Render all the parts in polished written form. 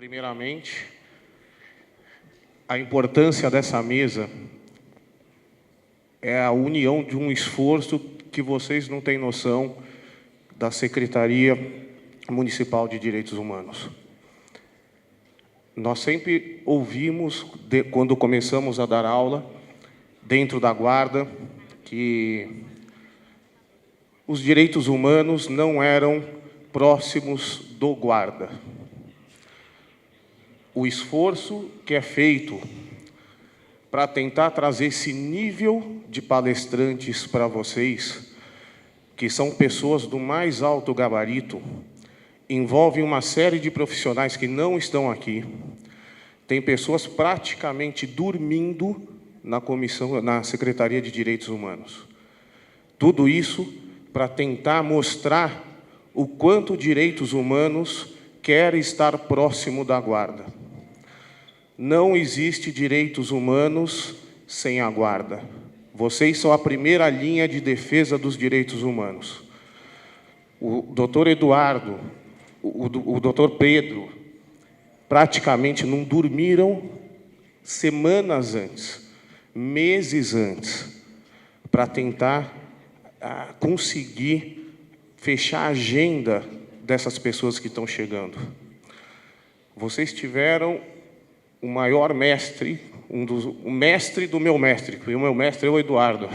primeiramente, a importância dessa mesa é a união de um esforço que vocês não têm noção da Secretaria Municipal de Direitos Humanos. Nós sempre ouvimos, quando começamos a dar aula, dentro da Guarda, que os direitos humanos não eram próximos do guarda. O esforço que é feito para tentar trazer esse nível de palestrantes para vocês, que são pessoas do mais alto gabarito, envolve uma série de profissionais que não estão aqui. Tem pessoas praticamente dormindo na comissão, na Secretaria de Direitos Humanos. Tudo isso para tentar mostrar o quanto direitos humanos quer estar próximo da Guarda. Não existe direitos humanos sem a Guarda. Vocês são a primeira linha de defesa dos direitos humanos. O doutor Eduardo, o doutor Pedro, praticamente não dormiram semanas antes, meses antes, para tentar conseguir fechar a agenda dessas pessoas que estão chegando. Vocês tiveram o maior mestre, o mestre do meu mestre, porque o meu mestre é o Eduardo,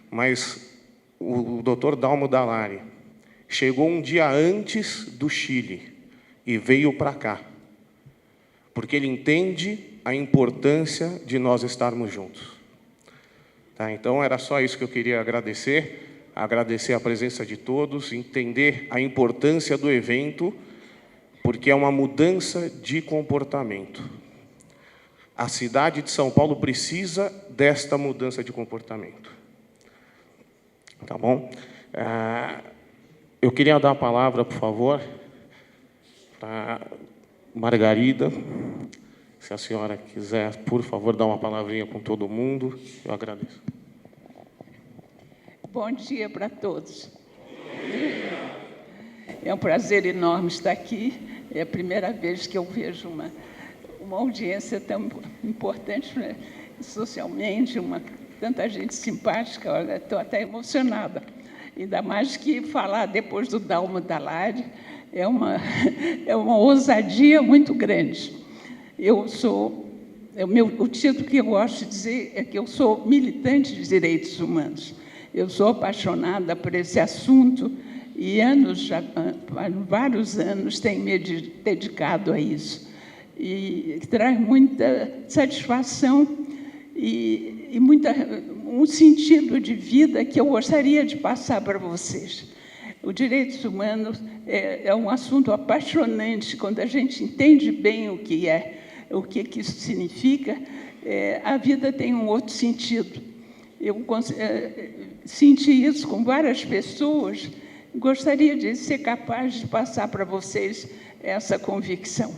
mas o doutor Dalmo Dallari chegou um dia antes do Chile e veio para cá, porque ele entende a importância de nós estarmos juntos. Tá? Então, era só isso que eu queria agradecer a presença de todos, entender a importância do evento, porque é uma mudança de comportamento. A cidade de São Paulo precisa desta mudança de comportamento. Tá bom? Eu queria dar a palavra, por favor, para Margarida. Se a senhora quiser, por favor, dar uma palavrinha com todo mundo, eu agradeço. Bom dia para todos. É um prazer enorme estar aqui. É a primeira vez que eu vejo uma audiência tão importante, né, socialmente, tanta gente simpática. Olha, estou até emocionada. Ainda mais que falar depois do Dalmo Dallari é uma ousadia muito grande. O título que eu gosto de dizer é que eu sou militante de direitos humanos. Eu sou apaixonada por esse assunto e há vários anos tenho me dedicado a isso. E traz muita satisfação e um sentido de vida que eu gostaria de passar para vocês. Os direitos humanos é um assunto apaixonante. Quando a gente entende bem o que isso significa, a vida tem um outro sentido. Eu senti isso com várias pessoas. Gostaria de ser capaz de passar para vocês essa convicção.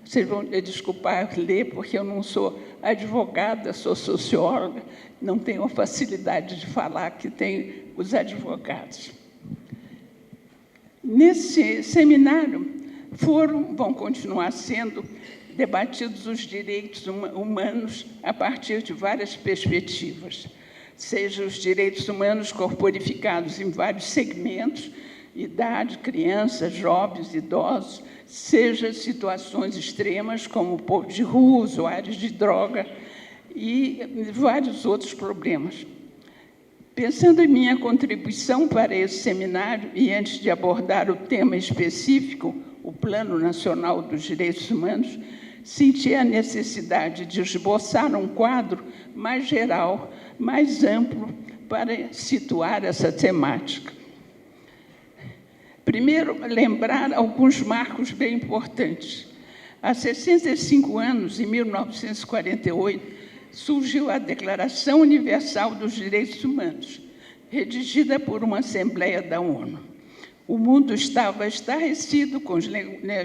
Vocês vão desculpar ler, porque eu não sou advogada, sou socióloga, não tenho a facilidade de falar que tem os advogados. Nesse seminário vão continuar sendo debatidos os direitos humanos a partir de várias perspectivas, seja os direitos humanos corporificados em vários segmentos, idade, crianças, jovens, idosos, seja situações extremas como o povo de rua, usuários de droga e vários outros problemas. Pensando em minha contribuição para esse seminário, e antes de abordar o tema específico, o Plano Nacional dos Direitos Humanos, senti a necessidade de esboçar um quadro mais geral, mais amplo, para situar essa temática. Primeiro, lembrar alguns marcos bem importantes. Há 65 anos, em 1948, surgiu a Declaração Universal dos Direitos Humanos, redigida por uma Assembleia da ONU. O mundo estava estarrecido com os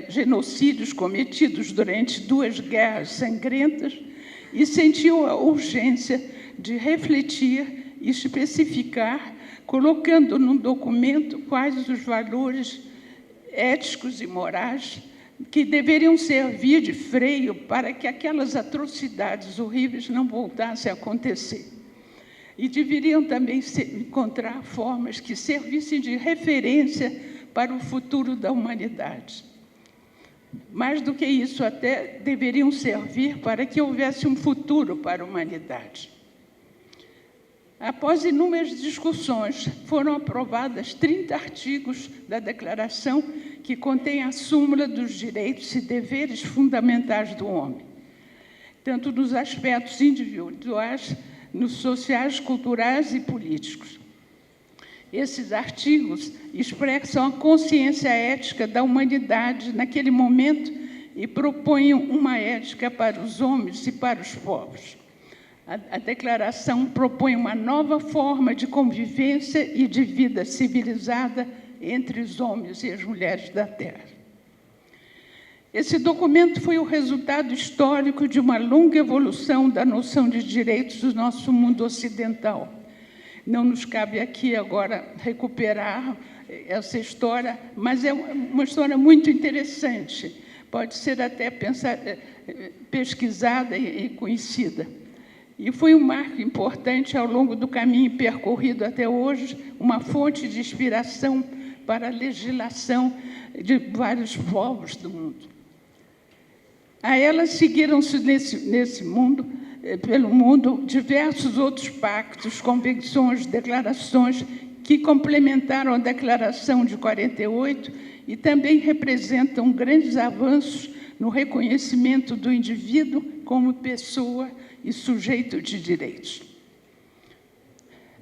genocídios cometidos durante 2 guerras sangrentas e sentiu a urgência de refletir e especificar, colocando num documento quais os valores éticos e morais que deveriam servir de freio para que aquelas atrocidades horríveis não voltassem a acontecer. E deveriam também encontrar formas que servissem de referência para o futuro da humanidade. Mais do que isso, até deveriam servir para que houvesse um futuro para a humanidade. Após inúmeras discussões, foram aprovadas 30 artigos da Declaração que contém a súmula dos direitos e deveres fundamentais do homem, tanto nos aspectos individuais, nos sociais, culturais e políticos. Esses artigos expressam a consciência ética da humanidade naquele momento e propõem uma ética para os homens e para os povos. A Declaração propõe uma nova forma de convivência e de vida civilizada entre os homens e as mulheres da Terra. Esse documento foi o resultado histórico de uma longa evolução da noção de direitos do nosso mundo ocidental. Não nos cabe aqui agora recuperar essa história, mas é uma história muito interessante. Pode ser até pesquisada e conhecida. E foi um marco importante ao longo do caminho percorrido até hoje, uma fonte de inspiração para a legislação de vários povos do mundo. A ela seguiram-se pelo mundo diversos outros pactos, convenções, declarações que complementaram a Declaração de 48 e também representam grandes avanços no reconhecimento do indivíduo como pessoa e sujeito de direitos.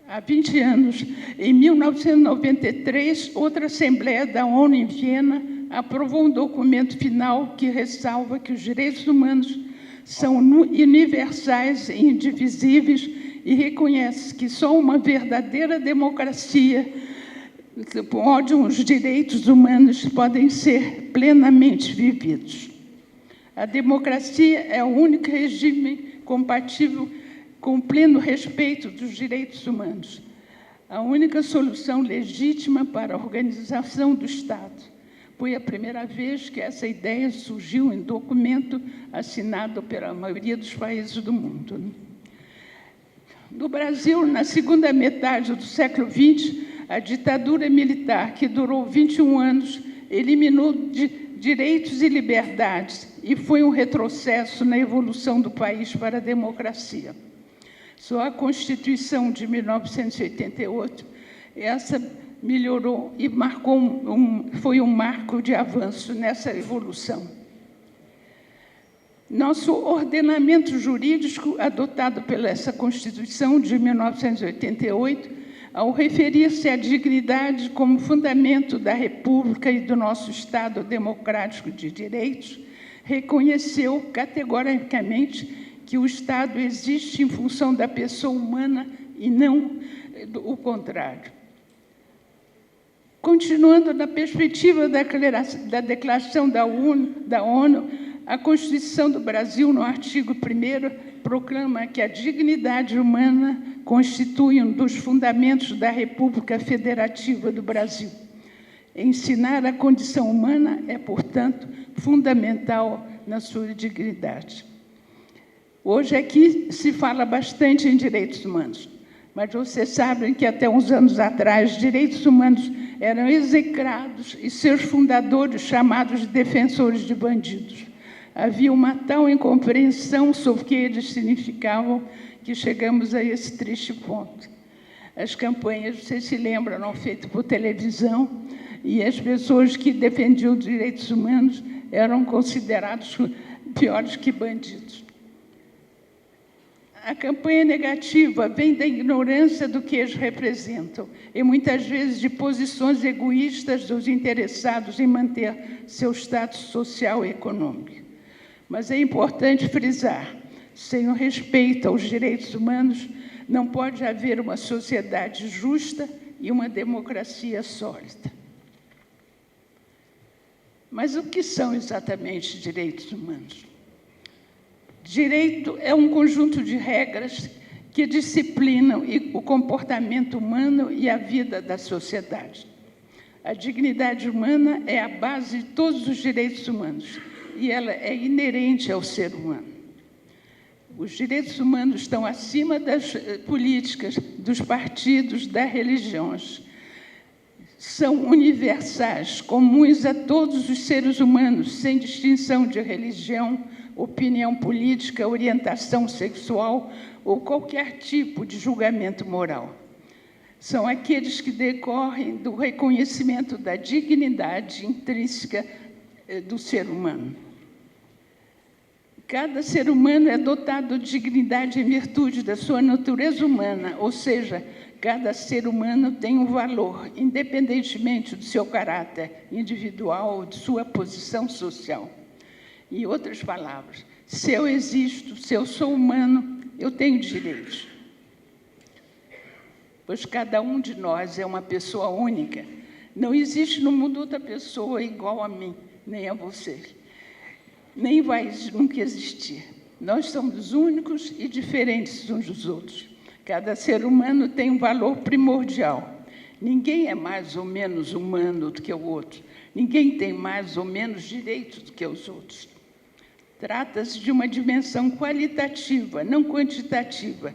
Há 20 anos, em 1993, outra Assembleia da ONU em Viena aprovou um documento final que ressalva que os direitos humanos são universais e indivisíveis e reconhece que só uma verdadeira democracia, onde os direitos humanos podem ser plenamente vividos. A democracia é o único regime compatível com o pleno respeito dos direitos humanos, a única solução legítima para a organização do Estado. Foi a primeira vez que essa ideia surgiu em documento assinado pela maioria dos países do mundo. No Brasil, na segunda metade do século XX, a ditadura militar, que durou 21 anos, eliminou direitos e liberdades e foi um retrocesso na evolução do país para a democracia. Só a Constituição de 1988, essa melhorou e foi um marco de avanço nessa evolução. Nosso ordenamento jurídico, adotado pela essa Constituição de 1988, ao referir-se à dignidade como fundamento da República e do nosso Estado democrático de direitos, reconheceu categoricamente que o Estado existe em função da pessoa humana e não o contrário. Continuando na perspectiva da Declaração da ONU, a Constituição do Brasil, no artigo 1º, proclama que a dignidade humana constitui um dos fundamentos da República Federativa do Brasil. Ensinar a condição humana é, portanto, fundamental na sua dignidade. Hoje aqui se fala bastante em direitos humanos, mas vocês sabem que até uns anos atrás, direitos humanos eram execrados e seus fundadores chamados de defensores de bandidos. Havia uma tal incompreensão sobre o que eles significavam que chegamos a esse triste ponto. As campanhas, vocês se lembram, eram feitas por televisão e as pessoas que defendiam os direitos humanos eram considerados piores que bandidos. A campanha negativa vem da ignorância do que eles representam e, muitas vezes, de posições egoístas dos interessados em manter seu status social e econômico. Mas é importante frisar, sem o respeito aos direitos humanos, não pode haver uma sociedade justa e uma democracia sólida. Mas o que são exatamente direitos humanos? Direito é um conjunto de regras que disciplinam o comportamento humano e a vida da sociedade. A dignidade humana é a base de todos os direitos humanos e ela é inerente ao ser humano. Os direitos humanos estão acima das políticas, dos partidos, das religiões. São universais, comuns a todos os seres humanos, sem distinção de religião, opinião política, orientação sexual ou qualquer tipo de julgamento moral. São aqueles que decorrem do reconhecimento da dignidade intrínseca do ser humano. Cada ser humano é dotado de dignidade em virtude da sua natureza humana, ou seja, cada ser humano tem um valor, independentemente do seu caráter individual ou de sua posição social. Em outras palavras, se eu existo, se eu sou humano, eu tenho direitos. Pois cada um de nós é uma pessoa única. Não existe no mundo outra pessoa igual a mim, nem a você. Nem vai nunca existir. Nós somos únicos e diferentes uns dos outros. Cada ser humano tem um valor primordial. Ninguém é mais ou menos humano do que o outro. Ninguém tem mais ou menos direitos do que os outros. Trata-se de uma dimensão qualitativa, não quantitativa.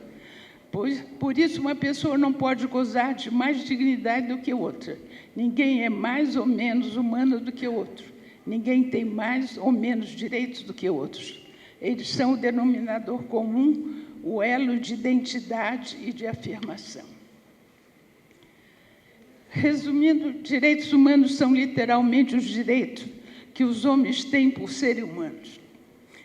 Por isso, uma pessoa não pode gozar de mais dignidade do que outra. Ninguém é mais ou menos humano do que o outro. Ninguém tem mais ou menos direitos do que outros. Eles são o denominador comum, o elo de identidade e de afirmação. Resumindo, direitos humanos são literalmente os direitos que os homens têm por serem humanos.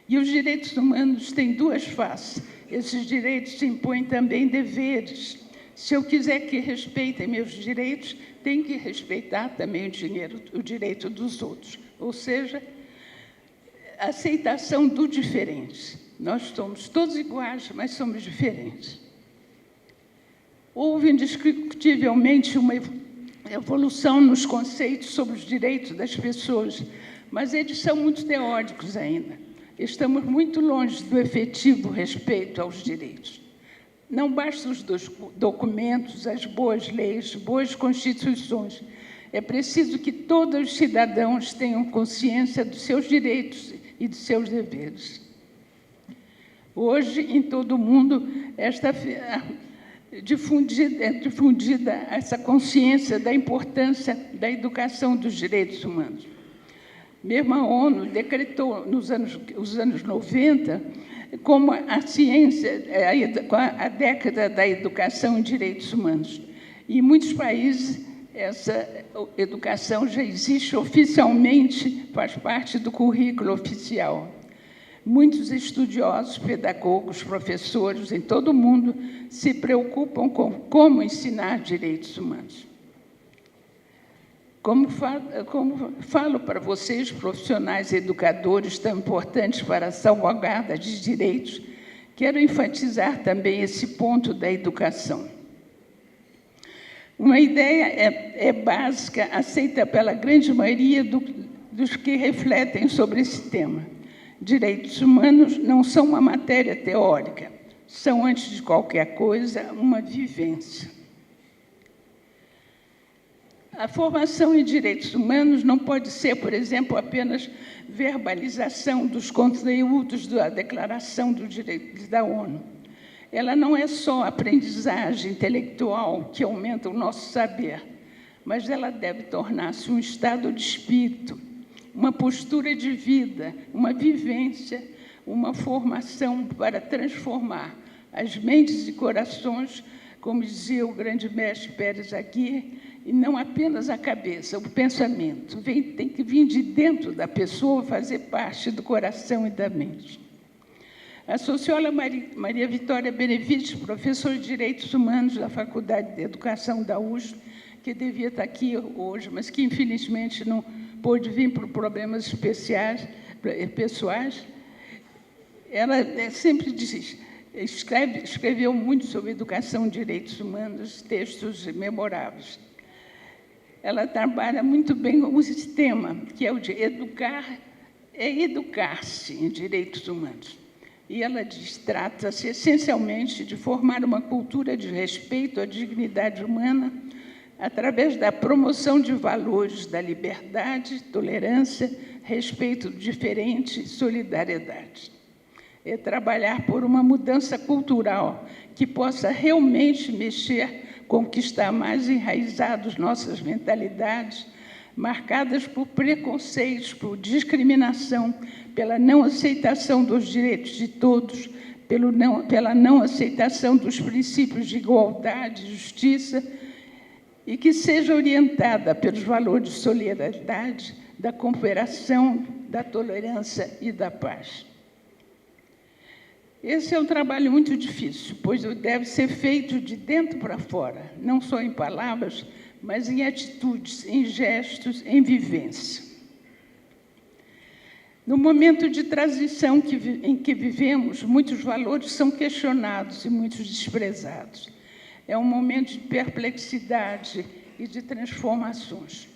E os direitos humanos têm duas faces. Esses direitos impõem também deveres. Se eu quiser que respeitem meus direitos, tem que respeitar também o direito dos outros. Ou seja, a aceitação do diferente. Nós somos todos iguais, mas somos diferentes. Houve indiscutivelmente uma evolução nos conceitos sobre os direitos das pessoas, mas eles são muito teóricos ainda. Estamos muito longe do efetivo respeito aos direitos. Não bastam os documentos, as boas leis, boas constituições. É preciso que todos os cidadãos tenham consciência dos seus direitos e dos seus deveres. Hoje, em todo o mundo, é difundida essa consciência da importância da educação dos direitos humanos. Mesmo a ONU decretou, nos anos 90, como a ciência, a década da educação em direitos humanos. E em muitos países, essa educação já existe oficialmente, faz parte do currículo oficial. Muitos estudiosos, pedagogos, professores em todo o mundo se preocupam com como ensinar direitos humanos. Como falo para vocês, profissionais educadores tão importantes para a salvaguarda de direitos, quero enfatizar também esse ponto da educação. Uma ideia é básica, aceita pela grande maioria dos que refletem sobre esse tema. Direitos humanos não são uma matéria teórica, são, antes de qualquer coisa, uma vivência. A formação em direitos humanos não pode ser, por exemplo, apenas verbalização dos conteúdos da Declaração dos Direitos da ONU. Ela não é só aprendizagem intelectual que aumenta o nosso saber, mas ela deve tornar-se um estado de espírito, uma postura de vida, uma vivência, uma formação para transformar as mentes e corações, como dizia o grande mestre Pérez Aguirre, e não apenas a cabeça, o pensamento. Tem que vir de dentro da pessoa, fazer parte do coração e da mente. A socióloga Maria Vitória Benevides, professora de Direitos Humanos da Faculdade de Educação da USP, que devia estar aqui hoje, mas que, infelizmente, não pôde vir por problemas pessoais, ela sempre diz, escreveu muito sobre educação e direitos humanos, textos memoráveis. Ela trabalha muito bem com esse tema, que é o de educar-se em direitos humanos. E ela diz, trata-se essencialmente de formar uma cultura de respeito à dignidade humana, através da promoção de valores da liberdade, tolerância, respeito do diferente e solidariedade. É trabalhar por uma mudança cultural que possa realmente mexer com o que está mais enraizado em nossas mentalidades, marcadas por preconceitos, por discriminação, pela não aceitação dos direitos de todos, pela não aceitação dos princípios de igualdade e justiça, e que seja orientada pelos valores de solidariedade, da cooperação, da tolerância e da paz. Esse é um trabalho muito difícil, pois deve ser feito de dentro para fora, não só em palavras, mas em atitudes, em gestos, em vivência. No momento de transição em que vivemos, muitos valores são questionados e muitos desprezados. É um momento de perplexidade e de transformações.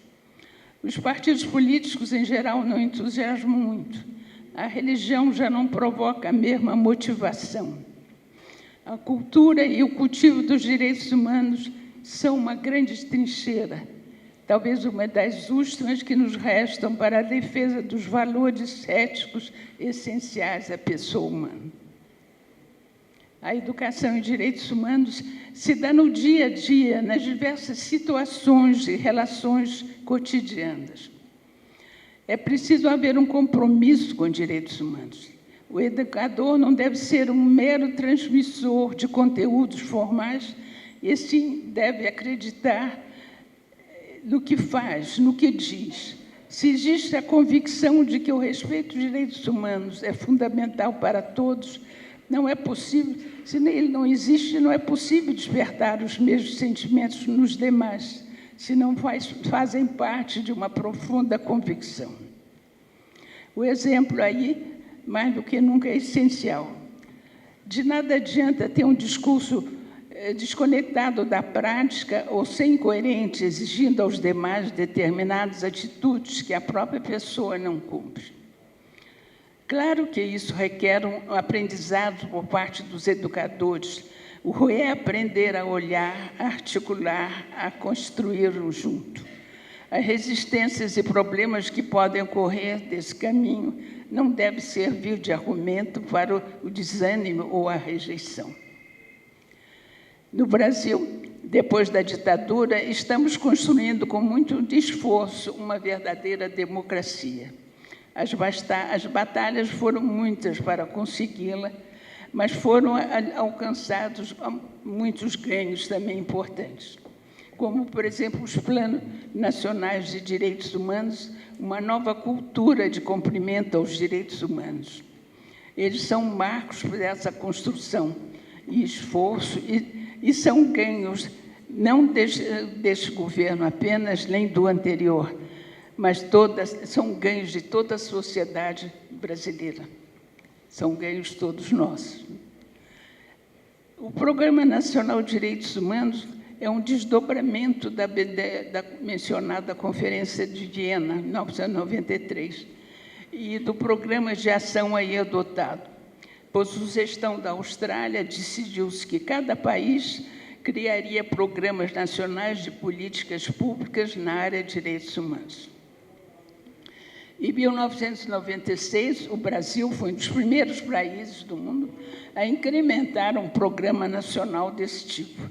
Os partidos políticos, em geral, não entusiasmam muito. A religião já não provoca a mesma motivação. A cultura e o cultivo dos direitos humanos são uma grande trincheira, talvez uma das últimas que nos restam para a defesa dos valores éticos essenciais à pessoa humana. A educação em direitos humanos se dá no dia a dia, nas diversas situações e relações cotidianas. É preciso haver um compromisso com direitos humanos. O educador não deve ser um mero transmissor de conteúdos formais, e sim deve acreditar no que faz, no que diz. Se existe a convicção de que o respeito aos direitos humanos é fundamental para todos, não é possível, se ele não existe, não é possível despertar os mesmos sentimentos nos demais, se não fazem parte de uma profunda convicção. O exemplo aí, mais do que nunca, é essencial. De nada adianta ter um discurso desconectado da prática ou sem coerente, exigindo aos demais determinadas atitudes que a própria pessoa não cumpre. Claro que isso requer um aprendizado por parte dos educadores, o reaprender a olhar, a articular, a construir junto. As resistências e problemas que podem ocorrer desse caminho não devem servir de argumento para o desânimo ou a rejeição. No Brasil, depois da ditadura, estamos construindo com muito esforço uma verdadeira democracia. As batalhas foram muitas para consegui-la, mas foram alcançados muitos ganhos também importantes, como, por exemplo, os Planos Nacionais de Direitos Humanos, uma nova cultura de cumprimento aos direitos humanos. Eles são marcos dessa construção e esforço, e são ganhos não deste governo apenas, nem do anterior, mas são ganhos de toda a sociedade brasileira. São ganhos todos nossos. O Programa Nacional de Direitos Humanos é um desdobramento da mencionada Conferência de Viena, em 1993, e do Programa de Ação aí adotado. Por sugestão da Austrália, decidiu-se que cada país criaria programas nacionais de políticas públicas na área de direitos humanos. Em 1996, o Brasil foi um dos primeiros países do mundo a incrementar um programa nacional desse tipo,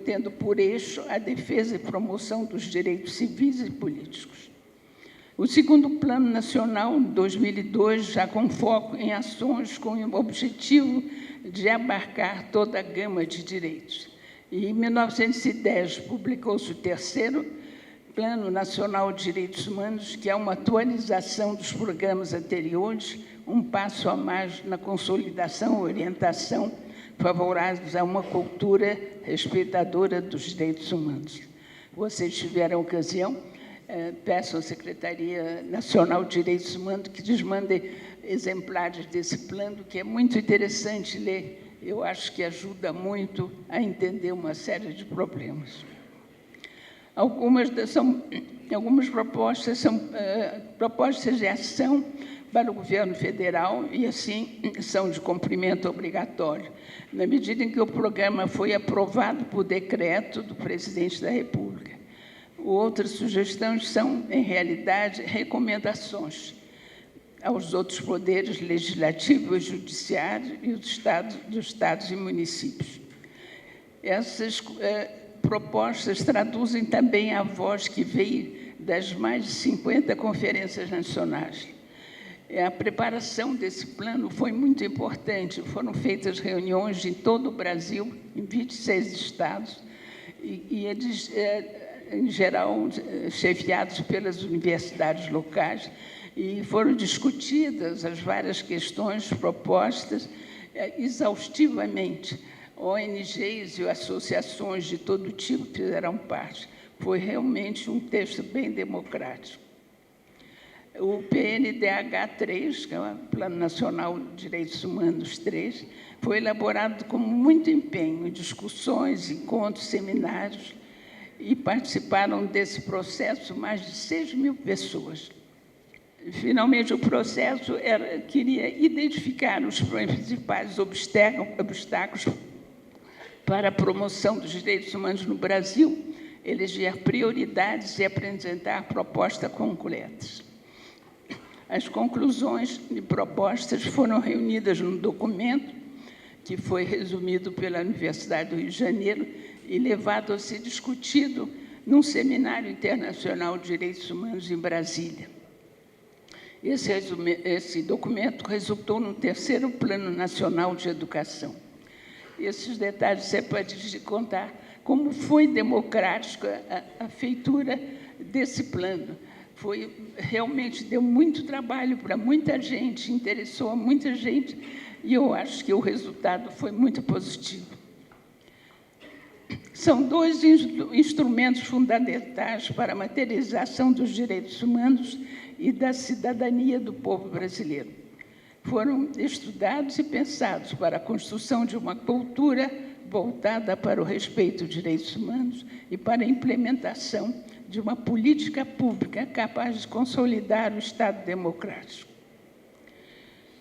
tendo por eixo a defesa e promoção dos direitos civis e políticos. O segundo Plano Nacional, em 2002, já com foco em ações com o objetivo de abarcar toda a gama de direitos. E, em 1910, publicou-se o terceiro Plano Nacional de Direitos Humanos, que é uma atualização dos programas anteriores, um passo a mais na consolidação e orientação favoráveis a uma cultura respeitadora dos direitos humanos. Vocês tiveram a ocasião, peço à Secretaria Nacional de Direitos Humanos que nos mande exemplares desse plano, que é muito interessante ler. Eu acho que ajuda muito a entender uma série de problemas. Algumas propostas são propostas de ação para o governo federal e, assim, são de cumprimento obrigatório, na medida em que o programa foi aprovado por decreto do presidente da República. Outras sugestões são, em realidade, recomendações aos outros poderes legislativo e judiciário e dos estados e municípios. Essas propostas traduzem também a voz que veio das mais de 50 conferências nacionais. A preparação desse plano foi muito importante. Foram feitas reuniões em todo o Brasil, em 26 estados, e eles, em geral, chefiados pelas universidades locais, e foram discutidas as várias questões propostas exaustivamente. ONGs e associações de todo tipo fizeram parte. Foi realmente um texto bem democrático. O PNDH 3, que é o Plano Nacional de Direitos Humanos 3, foi elaborado com muito empenho em discussões, encontros, seminários, e participaram desse processo mais de 6.000 pessoas. Finalmente, o processo queria identificar os principais obstáculos para a promoção dos direitos humanos no Brasil, eleger prioridades e apresentar propostas concretas. As conclusões e propostas foram reunidas num documento que foi resumido pela Universidade do Rio de Janeiro e levado a ser discutido num Seminário Internacional de Direitos Humanos em Brasília. Esse documento resultou no 3º Plano Nacional de Educação. Esses detalhes você pode contar como foi democrática a feitura desse plano. Realmente deu muito trabalho para muita gente, interessou a muita gente, e eu acho que o resultado foi muito positivo. São 2 instrumentos fundamentais para a materialização dos direitos humanos e da cidadania do povo brasileiro. Foram estudados e pensados para a construção de uma cultura voltada para o respeito aos direitos humanos e para a implementação de uma política pública capaz de consolidar o Estado democrático.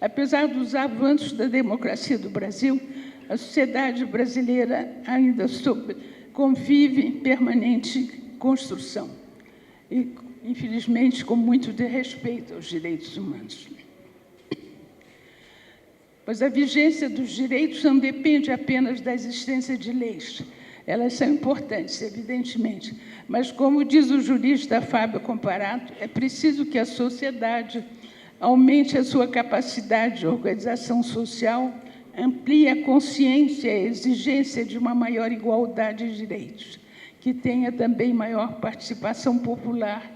Apesar dos avanços da democracia do Brasil, a sociedade brasileira ainda convive em permanente construção e, infelizmente, com muito desrespeito aos direitos humanos. Pois a vigência dos direitos não depende apenas da existência de leis. Elas são importantes, evidentemente, mas, como diz o jurista Fábio Comparato, é preciso que a sociedade aumente a sua capacidade de organização social, amplie a consciência e a exigência de uma maior igualdade de direitos, que tenha também maior participação popular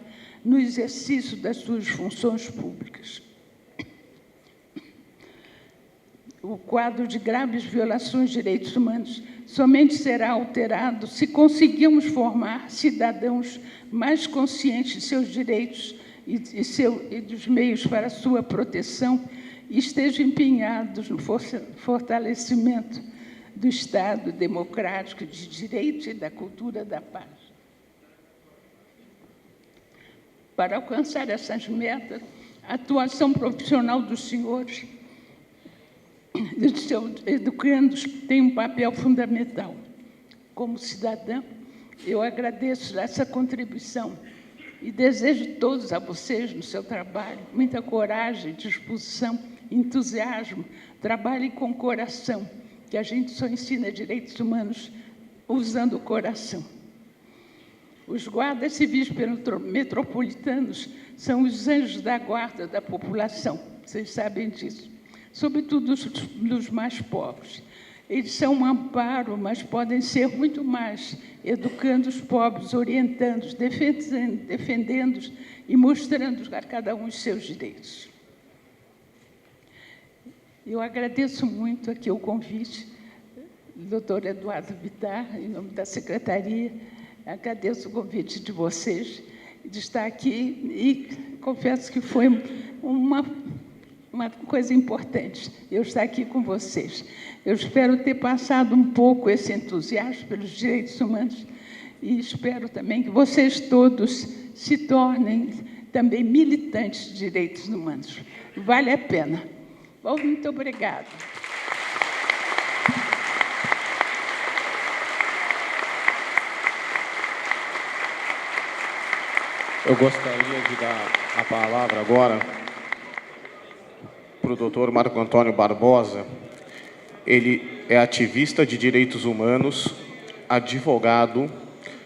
no exercício das suas funções públicas. O quadro de graves violações de direitos humanos somente será alterado se conseguirmos formar cidadãos mais conscientes de seus direitos e dos meios para a sua proteção e estejam empenhados no fortalecimento do Estado democrático de direito e da cultura da paz. Para alcançar essas metas, a atuação profissional dos senhores e dos seus educandos tem um papel fundamental. Como cidadã, eu agradeço essa contribuição e desejo todos a vocês no seu trabalho muita coragem, disposição, entusiasmo, trabalhem com o coração, que a gente só ensina direitos humanos usando o coração. Os guardas civis metropolitanos são os anjos da guarda da população, vocês sabem disso, sobretudo dos mais pobres. Eles são um amparo, mas podem ser muito mais, educando os pobres, orientando, defendendo e mostrando a cada um os seus direitos. Eu agradeço muito aqui o convite do doutor Eduardo Bittar, em nome da Secretaria. Agradeço o convite de vocês, de estar aqui, e confesso que foi uma coisa importante, eu estar aqui com vocês. Eu espero ter passado um pouco esse entusiasmo pelos direitos humanos e espero também que vocês todos se tornem também militante de direitos humanos. Vale a pena. Bom, muito obrigada. Eu gostaria de dar a palavra agora para o doutor Marco Antônio Barbosa. Ele é ativista de direitos humanos, advogado,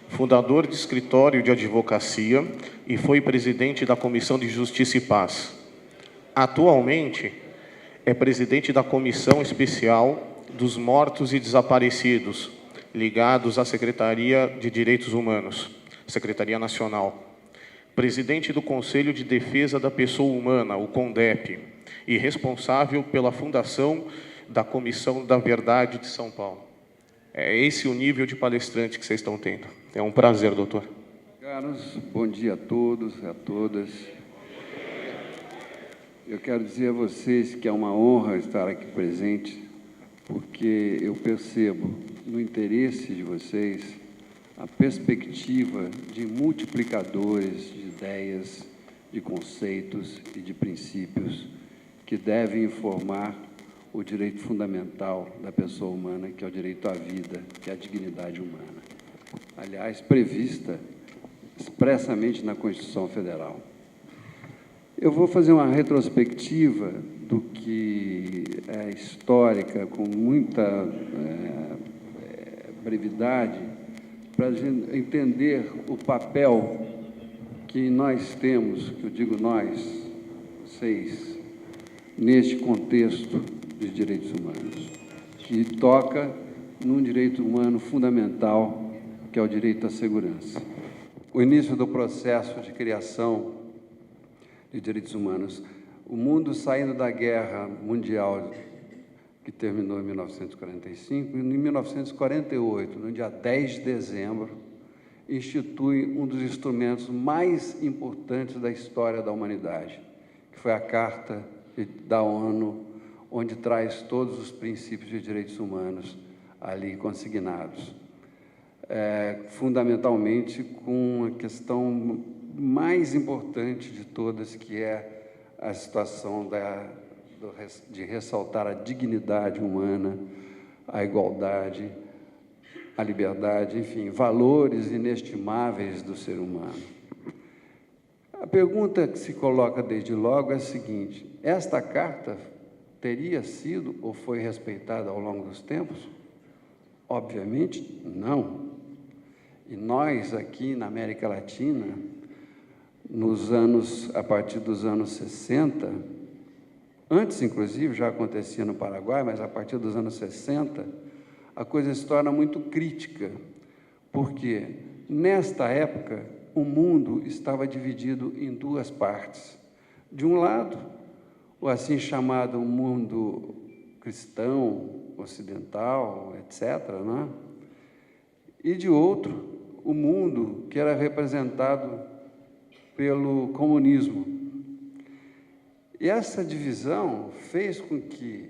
fundador de escritório de advocacia e foi presidente da Comissão de Justiça e Paz. Atualmente, é presidente da Comissão Especial dos Mortos e Desaparecidos, ligados à Secretaria de Direitos Humanos, Secretaria Nacional. Presidente do Conselho de Defesa da Pessoa Humana, o CONDEP, e responsável pela fundação da Comissão da Verdade de São Paulo. É esse o nível de palestrante que vocês estão tendo. É um prazer, doutor. Caros, bom dia a todos e a todas. Eu quero dizer a vocês que é uma honra estar aqui presente, porque eu percebo no interesse de vocês a perspectiva de multiplicadores de ideias, de conceitos e de princípios que devem informar o direito fundamental da pessoa humana, que é o direito à vida, que é a dignidade humana. Aliás, prevista expressamente na Constituição Federal. Eu vou fazer uma retrospectiva do que é histórica, com muita brevidade, para a gente entender o papel que nós temos, que eu digo nós, vocês, neste contexto de direitos humanos, que toca num direito humano fundamental, que é o direito à segurança. O início do processo de criação de direitos humanos, o mundo saindo da Guerra Mundial, que terminou em 1945, e em 1948, no dia 10 de dezembro, institui um dos instrumentos mais importantes da história da humanidade, que foi a Carta da ONU, onde traz todos os princípios de direitos humanos ali consignados. Fundamentalmente com a questão mais importante de todas, que é a situação de ressaltar a dignidade humana, a igualdade, a liberdade, enfim, valores inestimáveis do ser humano. A pergunta que se coloca desde logo é a seguinte: esta carta teria sido ou foi respeitada ao longo dos tempos? Obviamente, não. E nós, aqui na América Latina, a partir dos anos 60, antes, inclusive, já acontecia no Paraguai, mas a partir dos anos 60, a coisa se torna muito crítica, porque, nesta época, o mundo estava dividido em duas partes. De um lado, o assim chamado mundo cristão, ocidental, etc., né? E, de outro, o mundo que era representado pelo comunismo. E essa divisão fez com que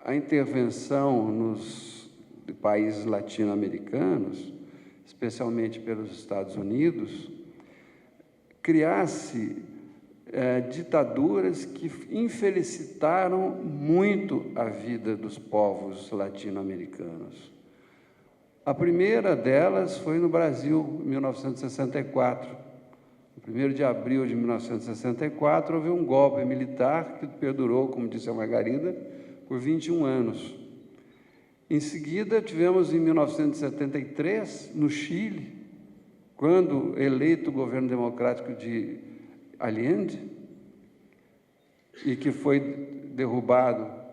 a intervenção nos países latino-americanos, especialmente pelos Estados Unidos, criasse ditaduras que infelicitaram muito a vida dos povos latino-americanos. A primeira delas foi no Brasil, em 1964. No 1º de abril de 1964, houve um golpe militar que perdurou, como disse a Margarida, por 21 anos. Em seguida, tivemos em 1973, no Chile, quando eleito o governo democrático de Allende, e que foi derrubado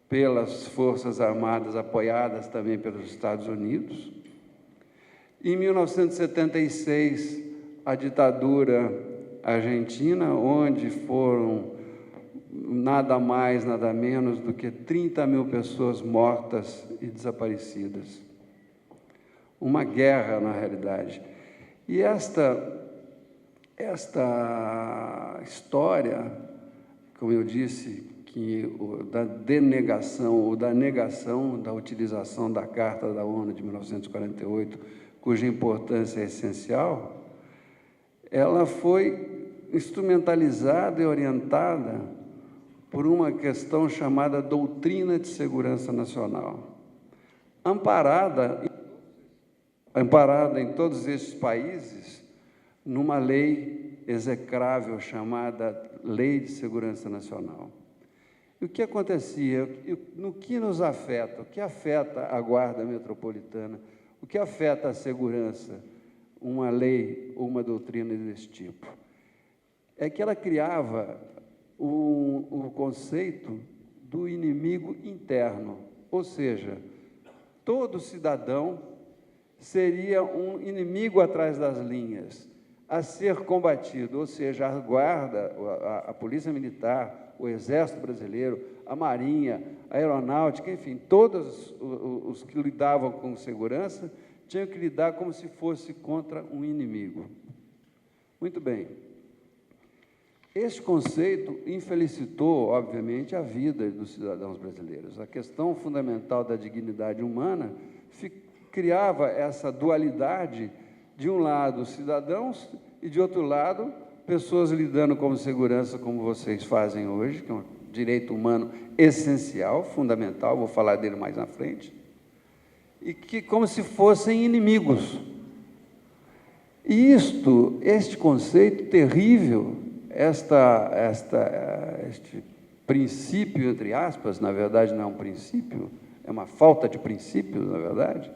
pelas Forças Armadas, apoiadas também pelos Estados Unidos. Em 1976, a ditadura argentina, onde foram nada mais, nada menos do que 30 mil pessoas mortas e desaparecidas. Uma guerra, na realidade. E esta história, como eu disse, da denegação ou da negação da utilização da Carta da ONU de 1948, cuja importância é essencial, ela foi instrumentalizada e orientada por uma questão chamada doutrina de segurança nacional, amparada em todos esses países numa lei execrável chamada Lei de Segurança Nacional. E o que acontecia? No que nos afeta? O que afeta a Guarda Metropolitana? O que afeta a segurança? Uma lei ou uma doutrina desse tipo? É que ela criava o conceito do inimigo interno, ou seja, todo cidadão seria um inimigo atrás das linhas, a ser combatido, ou seja, a Guarda, a Polícia Militar, o Exército Brasileiro, a Marinha, a Aeronáutica, enfim, todos os que lidavam com segurança tinham que lidar como se fosse contra um inimigo. Muito bem. Este conceito infelicitou, obviamente, a vida dos cidadãos brasileiros. A questão fundamental da dignidade humana criava essa dualidade, de um lado, cidadãos, e, de outro lado, pessoas lidando como segurança, como vocês fazem hoje, que é um direito humano essencial, fundamental, vou falar dele mais na frente, e que como se fossem inimigos. E este conceito terrível, este princípio, entre aspas, na verdade não é um princípio, é uma falta de princípio, na verdade,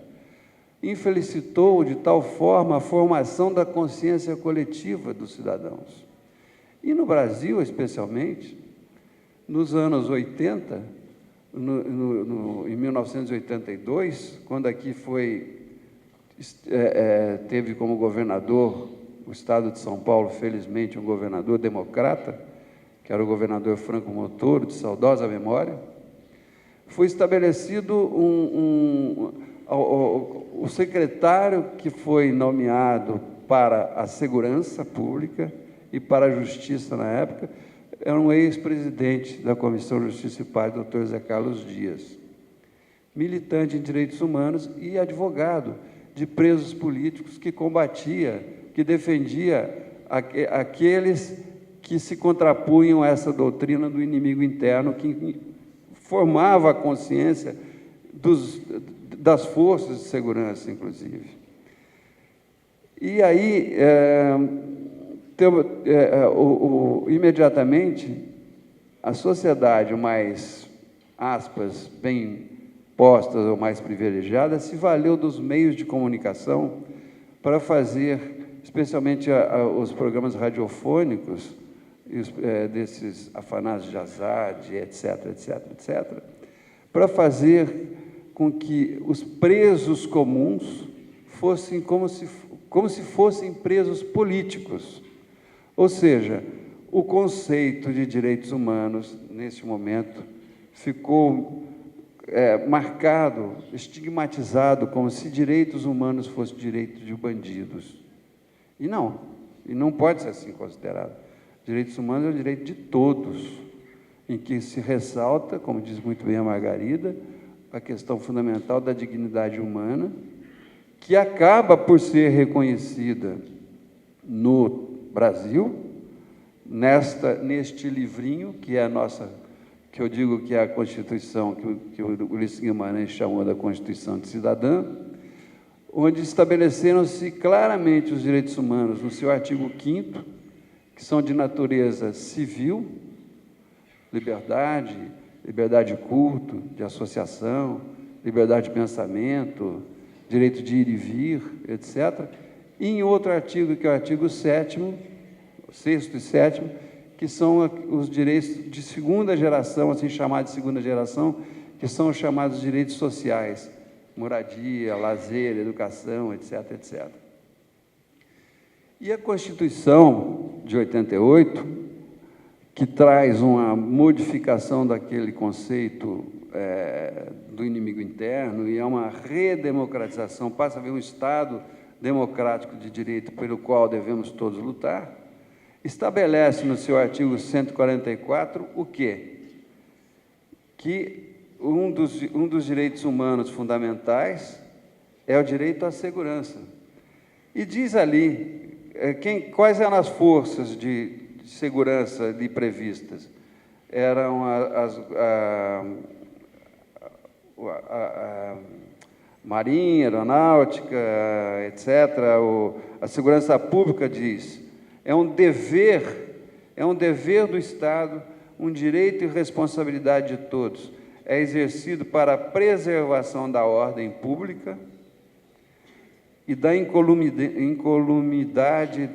infelicitou de tal forma a formação da consciência coletiva dos cidadãos. E no Brasil, especialmente, nos anos 80, em 1982, quando aqui teve como governador o estado de São Paulo, felizmente, um governador democrata, que era o governador Franco Montoro, de saudosa memória, foi estabelecido o secretário que foi nomeado para a segurança pública e para a justiça na época, era um ex-presidente da Comissão de Justiça e Paz, doutor Zé Carlos Dias, militante em direitos humanos e advogado de presos políticos que combatia, que defendia aqueles que se contrapunham a essa doutrina do inimigo interno, que formava a consciência das forças de segurança, inclusive. E aí, imediatamente, a sociedade mais, aspas, bem postas ou mais privilegiada, se valeu dos meios de comunicação para fazer, especialmente os programas radiofônicos, desses Afanásio de Azad, etc., etc., etc., para fazer com que os presos comuns fossem como se fossem presos políticos. Ou seja, o conceito de direitos humanos, nesse momento, ficou marcado, estigmatizado, como se direitos humanos fossem direitos de bandidos. E não pode ser assim considerado. Direitos humanos é o direito de todos, em que se ressalta, como diz muito bem a Margarida, a questão fundamental da dignidade humana, que acaba por ser reconhecida no Brasil, neste livrinho, que é a nossa, que eu digo que é a Constituição, que o Ulisses Guimarães chamou da Constituição de Cidadã, onde estabeleceram-se claramente os direitos humanos, no seu artigo 5º, que são de natureza civil, liberdade de culto, de associação, liberdade de pensamento, direito de ir e vir, etc. E em outro artigo, que é o artigo 7º, 6º e 7º, que são os direitos de segunda geração, assim chamados de segunda geração, que são os chamados direitos sociais, moradia, lazer, educação, etc., etc. E a Constituição de 88, que traz uma modificação daquele conceito do inimigo interno, e é uma redemocratização, passa a haver um Estado democrático de direito pelo qual devemos todos lutar, estabelece no seu artigo 144 o quê? Que um dos direitos humanos fundamentais é o direito à segurança. E diz ali quais eram as forças de segurança ali previstas eram a Marinha, Aeronáutica, etc., a segurança pública diz, é um dever do Estado, um direito e responsabilidade de todos, é exercido para a preservação da ordem pública e da incolumidade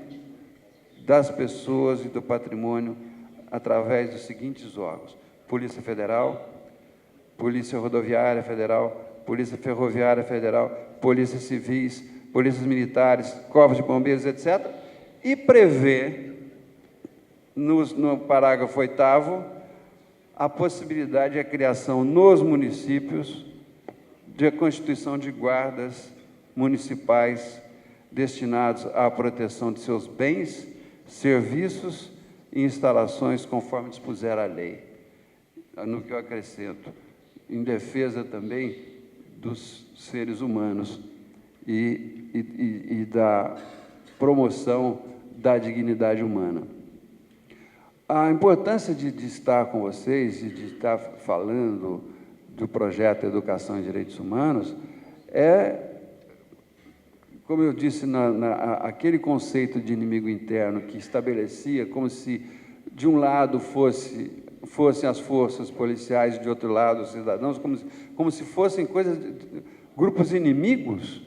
das pessoas e do patrimônio através dos seguintes órgãos: Polícia Federal, Polícia Rodoviária Federal, Polícia Ferroviária Federal, Polícias Civis, Polícias Militares, Corpos de Bombeiros, etc., e prevê, no parágrafo 8º, a possibilidade de a criação nos municípios de constituição de guardas municipais destinados à proteção de seus bens, serviços e instalações conforme dispuser a lei. No que eu acrescento, em defesa também dos seres humanos e da promoção da dignidade humana. A importância de estar com vocês e de estar falando do projeto Educação e Direitos Humanos é, como eu disse, aquele conceito de inimigo interno que estabelecia como se, de um lado, fossem as forças policiais, de outro lado, os cidadãos, como se fossem grupos inimigos,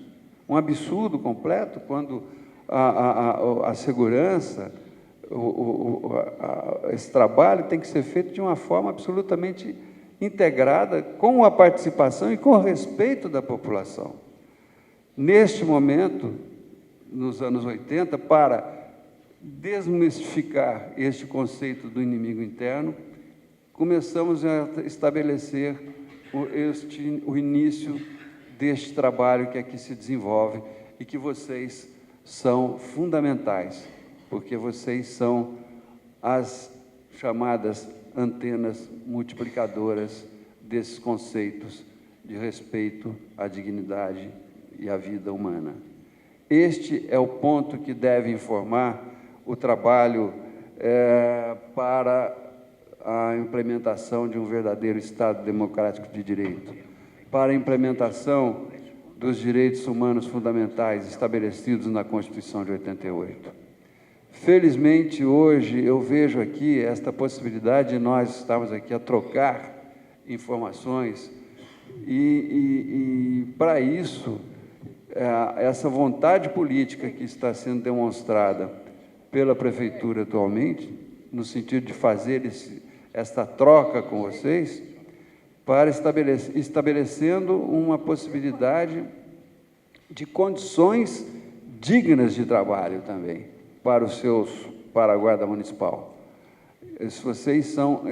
um absurdo completo, quando a segurança, esse trabalho tem que ser feito de uma forma absolutamente integrada, com a participação e com o respeito da população. Neste momento, nos anos 80, para desmistificar este conceito do inimigo interno, começamos a estabelecer o início deste trabalho que aqui se desenvolve e que vocês são fundamentais, porque vocês são as chamadas antenas multiplicadoras desses conceitos de respeito à dignidade e à vida humana. Este é o ponto que deve informar o trabalho para a implementação de um verdadeiro Estado democrático de direito, para a implementação dos direitos humanos fundamentais estabelecidos na Constituição de 88. Felizmente, hoje, eu vejo aqui esta possibilidade de nós estarmos aqui a trocar informações e para isso, essa vontade política que está sendo demonstrada pela Prefeitura atualmente, no sentido de fazer esta troca com vocês, para estabelecendo uma possibilidade de condições dignas de trabalho também para a Guarda Municipal. Vocês são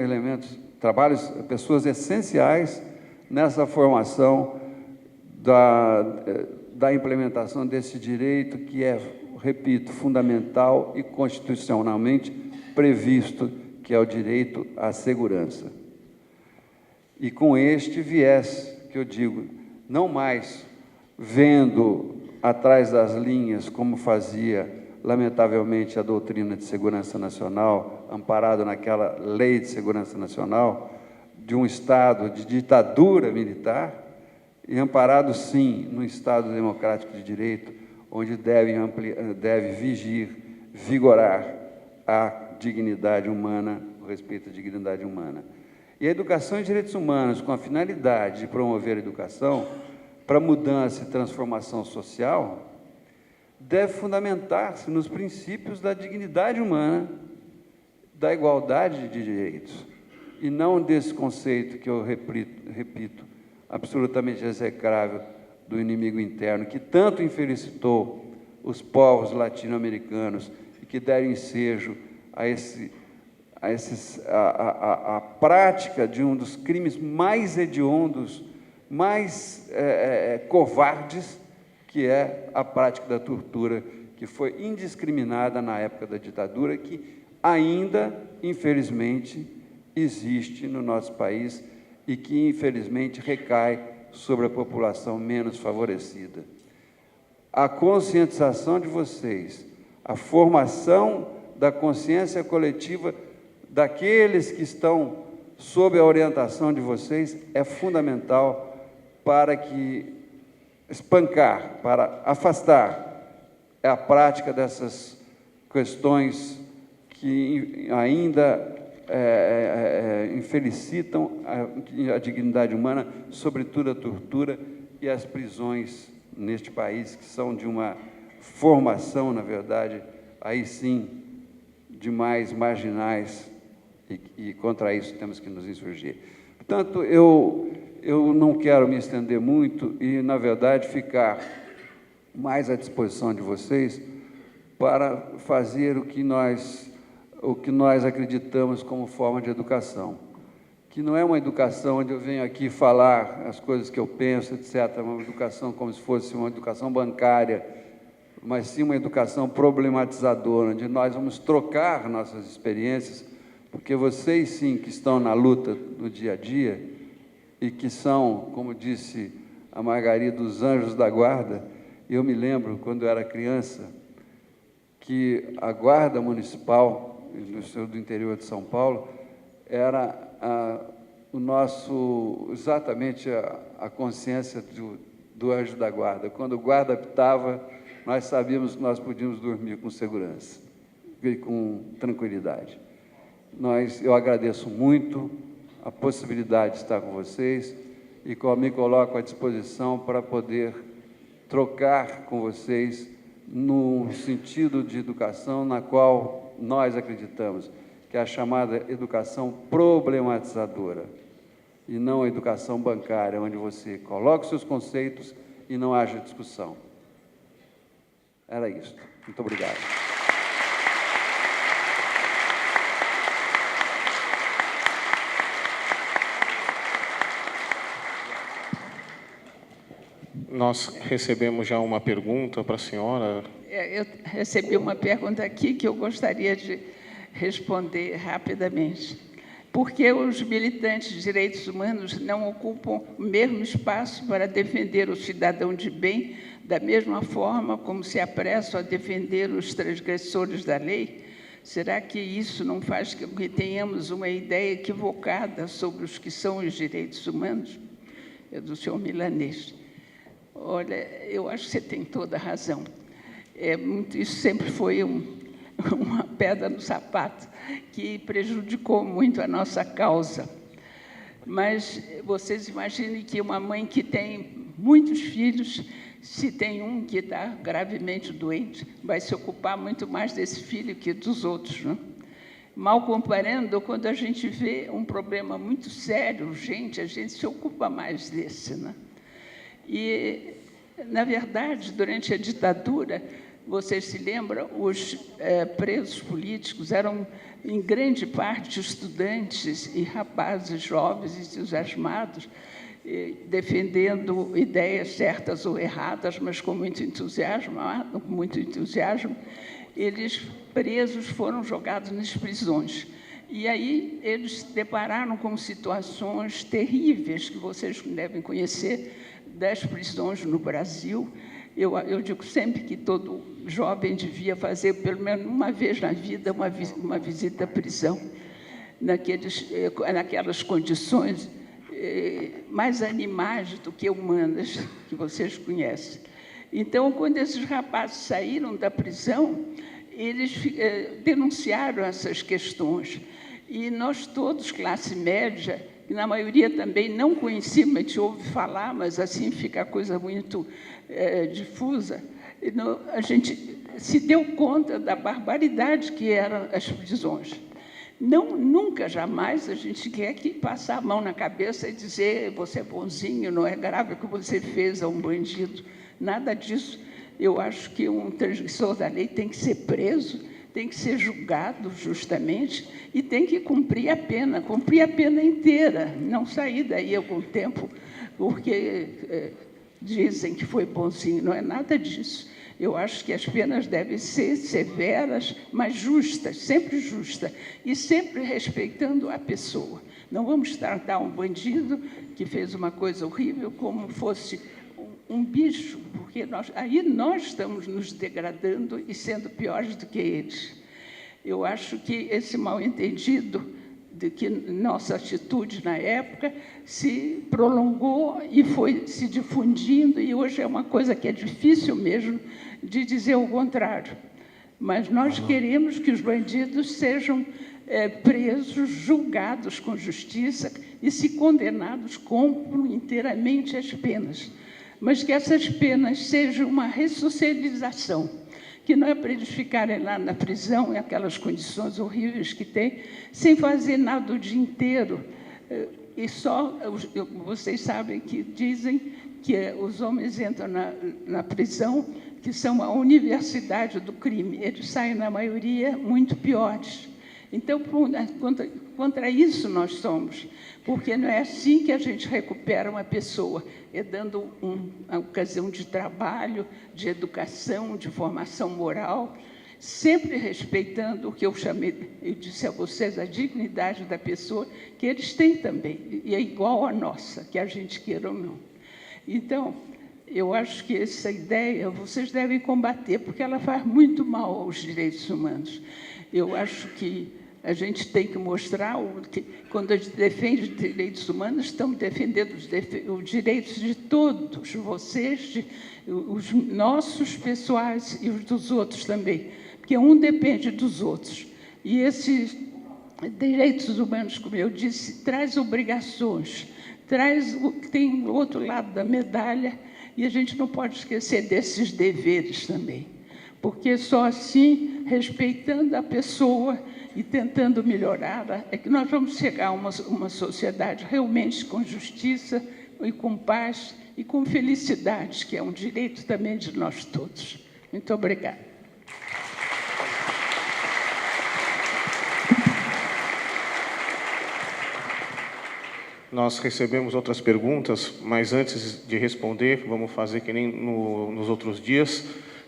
pessoas essenciais nessa formação da implementação desse direito que é, repito, fundamental e constitucionalmente previsto, que é o direito à segurança. E com este viés, que eu digo, não mais vendo atrás das linhas, como fazia, lamentavelmente, a doutrina de segurança nacional, amparado naquela lei de segurança nacional, de um Estado de ditadura militar, e amparado, sim, no Estado democrático de direito, onde deve vigorar a dignidade humana, o respeito à dignidade humana. E a educação e direitos humanos, com a finalidade de promover a educação para mudança e transformação social, deve fundamentar-se nos princípios da dignidade humana, da igualdade de direitos, e não desse conceito que eu repito, absolutamente execrável, do inimigo interno, que tanto infelicitou os povos latino-americanos e que deram ensejo a prática de um dos crimes mais hediondos, mais covardes, que é a prática da tortura, que foi indiscriminada na época da ditadura, que ainda, infelizmente, existe no nosso país e que, infelizmente, recai sobre a população menos favorecida. A conscientização de vocês, a formação da consciência coletiva daqueles que estão sob a orientação de vocês é fundamental para que espancar, para afastar a prática dessas questões que ainda infelicitam a dignidade humana, sobretudo a tortura e as prisões neste país, que são de uma formação, na verdade, aí sim, de mais marginais, e contra isso temos que nos insurgir. Portanto, eu não quero me estender muito e, na verdade, ficar mais à disposição de vocês para fazer o que nós acreditamos como forma de educação, que não é uma educação onde eu venho aqui falar as coisas que eu penso, etc., uma educação como se fosse uma educação bancária, mas sim uma educação problematizadora, onde nós vamos trocar nossas experiências, porque vocês, sim, que estão na luta no dia a dia e que são, como disse a Margarida, os anjos da guarda. Eu me lembro, quando eu era criança, que a guarda municipal do interior de São Paulo era exatamente a consciência do anjo da guarda. Quando o guarda apitava, nós sabíamos que nós podíamos dormir com segurança e com tranquilidade. Eu agradeço muito a possibilidade de estar com vocês e me coloco à disposição para poder trocar com vocês no sentido de educação na qual nós acreditamos, que é a chamada educação problematizadora, e não a educação bancária, onde você coloca os seus conceitos e não haja discussão. Era isso. Muito obrigado. Nós recebemos já uma pergunta para a senhora. Eu recebi uma pergunta aqui que eu gostaria de responder rapidamente. Por que os militantes de direitos humanos não ocupam o mesmo espaço para defender o cidadão de bem, da mesma forma como se apressam a defender os transgressores da lei? Será que isso não faz com que tenhamos uma ideia equivocada sobre os que são os direitos humanos? É do senhor Milanês. Olha, eu acho que você tem toda a razão. Isso sempre foi uma pedra no sapato que prejudicou muito a nossa causa. Mas vocês imaginem que uma mãe que tem muitos filhos, se tem um que está gravemente doente, vai se ocupar muito mais desse filho que dos outros, não? Mal comparando, quando a gente vê um problema muito sério, urgente, a gente se ocupa mais desse, né? E, na verdade, durante a ditadura, vocês se lembram, os presos políticos eram, em grande parte, estudantes e rapazes jovens, entusiasmados, defendendo ideias certas ou erradas, mas com muito entusiasmo, eles, presos, foram jogados nas prisões. E aí eles se depararam com situações terríveis, que vocês devem conhecer, das prisões no Brasil. Eu digo sempre que todo jovem devia fazer, pelo menos uma vez na vida, uma visita à prisão, naquelas condições mais animais do que humanas, que vocês conhecem. Então, quando esses rapazes saíram da prisão, eles denunciaram essas questões. E nós todos, classe média, e na maioria também não conhecíamos, a gente ouve falar, mas assim fica a coisa muito difusa, a gente se deu conta da barbaridade que eram as prisões. Nunca, jamais, a gente quer que passar a mão na cabeça e dizer você é bonzinho, não é grave o que você fez a um bandido. Nada disso. Eu acho que um transgressor da lei tem que ser preso, tem que ser julgado justamente e tem que cumprir a pena inteira, não sair daí algum tempo porque dizem que foi bonzinho. Não é nada disso. Eu acho que as penas devem ser severas, mas justas, sempre justas, e sempre respeitando a pessoa. Não vamos tratar um bandido que fez uma coisa horrível como fosse um bicho, porque aí nós estamos nos degradando e sendo piores do que eles. Eu acho que esse mal-entendido de que nossa atitude na época se prolongou e foi se difundindo, e hoje é uma coisa que é difícil mesmo de dizer o contrário. Mas nós queremos que os bandidos sejam presos, julgados com justiça e, se condenados, cumpram inteiramente as penas. Mas que essas penas sejam uma ressocialização, que não é para eles ficarem lá na prisão, em aquelas condições horríveis que têm, sem fazer nada o dia inteiro. E só, vocês sabem que dizem que os homens entram na prisão, que são a universidade do crime. Eles saem, na maioria, muito piores. Então, contra isso nós somos, porque não é assim que a gente recupera uma pessoa, é dando uma ocasião de trabalho, de educação, de formação moral, sempre respeitando o que eu disse a vocês, a dignidade da pessoa, que eles têm também, e é igual à nossa, que a gente queira ou não. Então, eu acho que essa ideia vocês devem combater, porque ela faz muito mal aos direitos humanos. Eu acho que a gente tem que mostrar que, quando a gente defende os direitos humanos, estamos defendendo os direitos de todos vocês, os nossos pessoais e os dos outros também, porque um depende dos outros. E esses direitos humanos, como eu disse, traz obrigações, tem o outro lado da medalha, e a gente não pode esquecer desses deveres também, porque só assim, respeitando a pessoa e tentando melhorá-la, é que nós vamos chegar a uma sociedade realmente com justiça e com paz e com felicidade, que é um direito também de nós todos. Muito obrigada. Nós recebemos outras perguntas, mas antes de responder, vamos fazer que nem nos outros dias.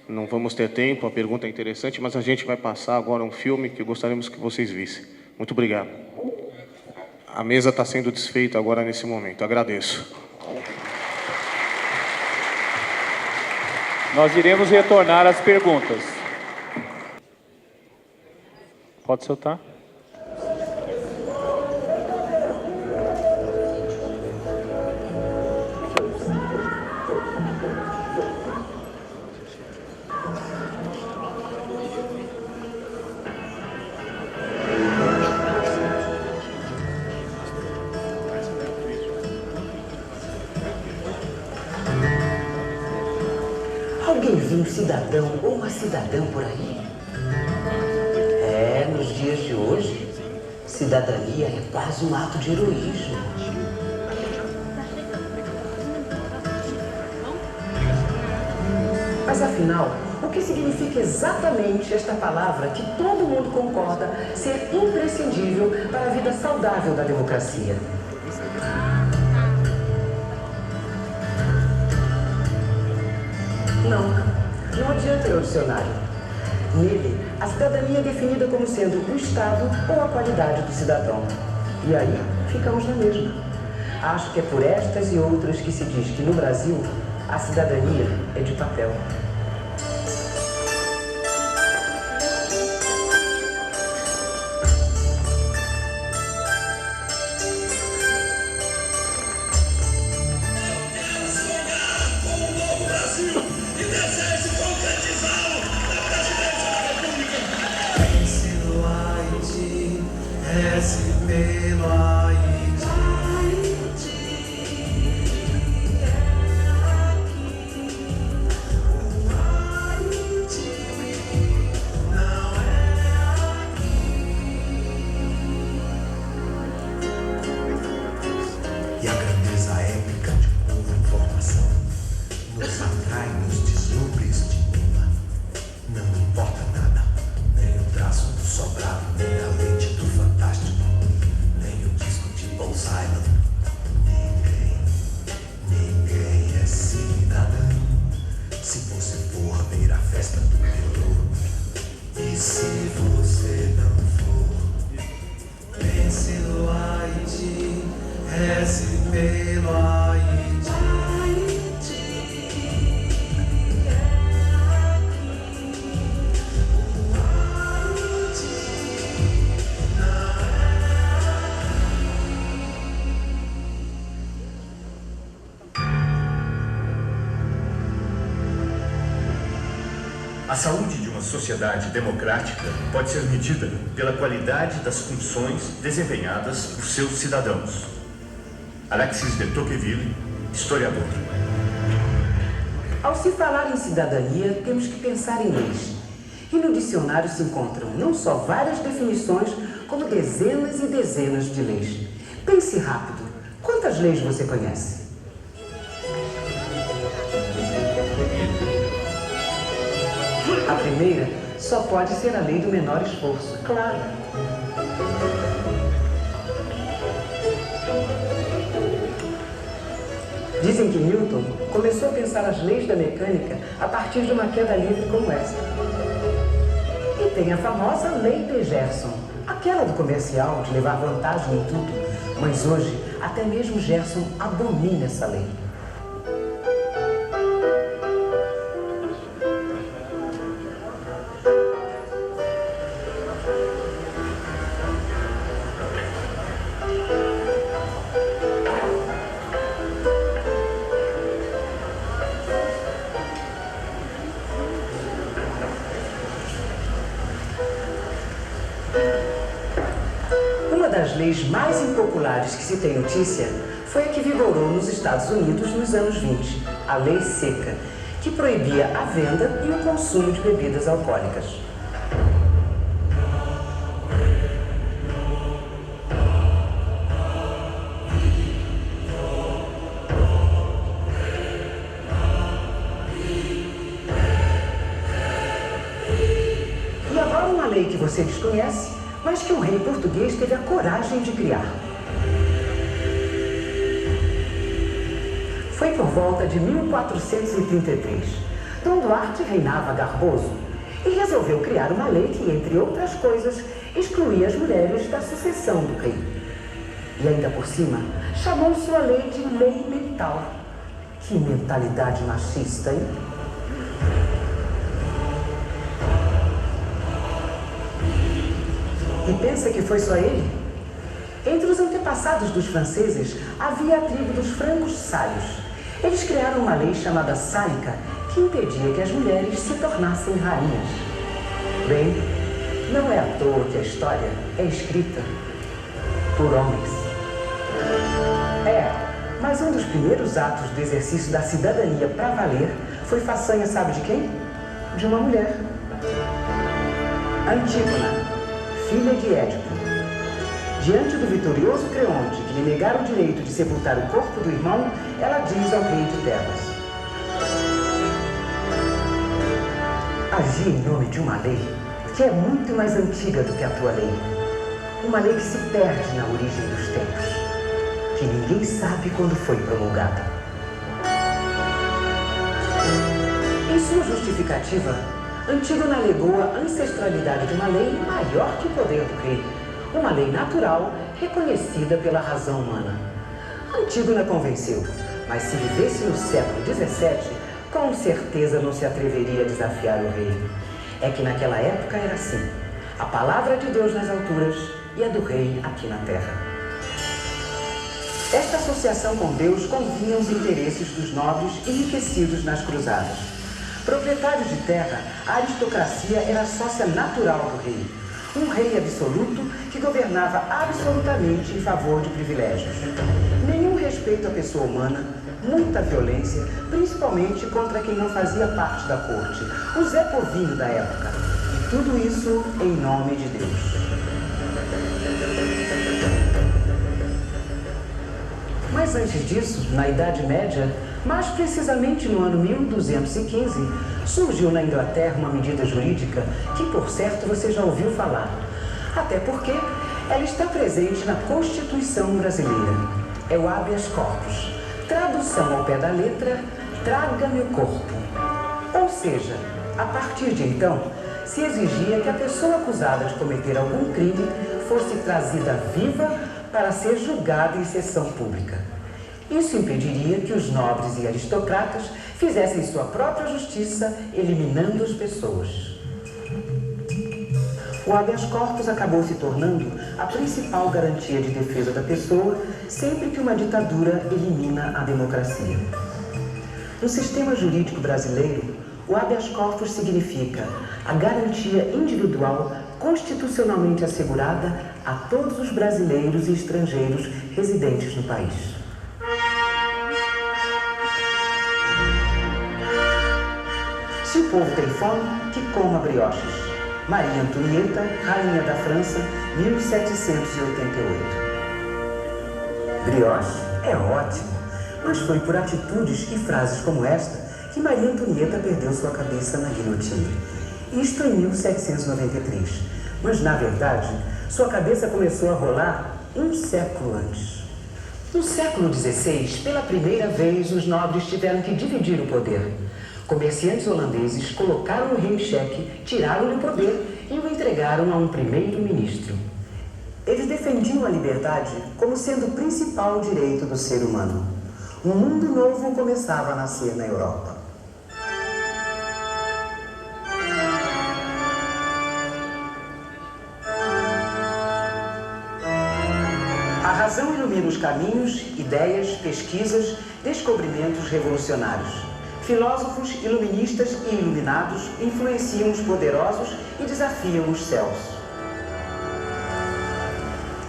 Não vamos ter tempo, a pergunta é interessante, mas a gente vai passar agora um filme que gostaríamos que vocês vissem. Muito obrigado. A mesa está sendo desfeita agora nesse momento. Agradeço. Nós iremos retornar às perguntas. Pode soltar? Alguém viu um cidadão ou uma cidadã por aí? Nos dias de hoje, cidadania é quase um ato de heroísmo. Mas afinal, o que significa exatamente esta palavra que todo mundo concorda ser imprescindível para a vida saudável da democracia? Não adianta ir ao dicionário. Nele, a cidadania é definida como sendo o estado ou a qualidade do cidadão. E aí, ficamos na mesma. Acho que é por estas e outras que se diz que no Brasil, a cidadania é de papel. A saúde de uma sociedade democrática pode ser medida pela qualidade das funções desempenhadas por seus cidadãos. Alexis de Tocqueville, historiador. Ao se falar em cidadania, temos que pensar em leis. E no dicionário se encontram não só várias definições, como dezenas e dezenas de leis. Pense rápido. Quantas leis você conhece? A primeira só pode ser a lei do menor esforço, claro. Dizem que Newton começou a pensar as leis da mecânica a partir de uma queda livre como essa. E tem a famosa lei de Gerson, aquela do comercial de levar vantagem em tudo. Mas hoje, até mesmo Gerson abomina essa lei. Das leis mais impopulares que se tem notícia foi a que vigorou nos Estados Unidos nos anos 20, a Lei Seca, que proibia a venda e o consumo de bebidas alcoólicas. E agora uma lei que você desconhece, mas que um rei português teve a coragem de criar. Foi por volta de 1433. Dom Duarte reinava garboso e resolveu criar uma lei que, entre outras coisas, excluía as mulheres da sucessão do rei. E ainda por cima, chamou sua lei de lei mental. Que mentalidade machista, hein? E pensa que foi só ele? Entre os antepassados dos franceses, havia a tribo dos francos sálios. Eles criaram uma lei chamada sálica, que impedia que as mulheres se tornassem rainhas. Bem, não é à toa que a história é escrita por homens. Mas um dos primeiros atos do exercício da cidadania para valer foi façanha, sabe de quem? De uma mulher. Antígona, filha de Édipo. Diante do vitorioso Creonte, que lhe negara o direito de sepultar o corpo do irmão, ela diz ao rei de Tebas: agir em nome de uma lei que é muito mais antiga do que a tua lei. Uma lei que se perde na origem dos tempos, que ninguém sabe quando foi promulgada. Em sua justificativa, Antígona alegou a ancestralidade de uma lei maior que o poder do rei, uma lei natural reconhecida pela razão humana. Antígona convenceu, mas se vivesse no século XVII, com certeza não se atreveria a desafiar o rei. É que naquela época era assim, a palavra de Deus nas alturas e a do rei aqui na terra. Esta associação com Deus convinha os interesses dos nobres enriquecidos nas cruzadas. Proprietários de terra, a aristocracia era sócia natural do rei. Um rei absoluto que governava absolutamente em favor de privilégios. Nenhum respeito à pessoa humana, muita violência, principalmente contra quem não fazia parte da corte, o Zé Povinho da época. E tudo isso em nome de Deus. Mas antes disso, na Idade Média, mais precisamente no ano 1215, surgiu na Inglaterra uma medida jurídica que, por certo, você já ouviu falar. Até porque ela está presente na Constituição brasileira. É o habeas corpus. Tradução ao pé da letra, traga-me o corpo. Ou seja, a partir de então, se exigia que a pessoa acusada de cometer algum crime fosse trazida viva para ser julgada em sessão pública. Isso impediria que os nobres e aristocratas fizessem sua própria justiça, eliminando as pessoas. O habeas corpus acabou se tornando a principal garantia de defesa da pessoa sempre que uma ditadura elimina a democracia. No sistema jurídico brasileiro, O habeas corpus significa a garantia individual constitucionalmente assegurada a todos os brasileiros e estrangeiros residentes no país. Se o povo tem fome, que coma brioches. Maria Antonieta, Rainha da França, 1788. Brioche é ótimo, mas foi por atitudes e frases como esta que Maria Antonieta perdeu sua cabeça na guilhotina. Isto em 1793. Mas, na verdade, sua cabeça começou a rolar um século antes. No século XVI, pela primeira vez, os nobres tiveram que dividir o poder. Comerciantes holandeses colocaram o rei em xeque, tiraram-lhe o poder e o entregaram a um primeiro-ministro. Eles defendiam a liberdade como sendo o principal direito do ser humano. Um mundo novo começava a nascer na Europa. A razão ilumina os caminhos, ideias, pesquisas, descobrimentos revolucionários. Filósofos, iluministas e iluminados influenciam os poderosos e desafiam os céus.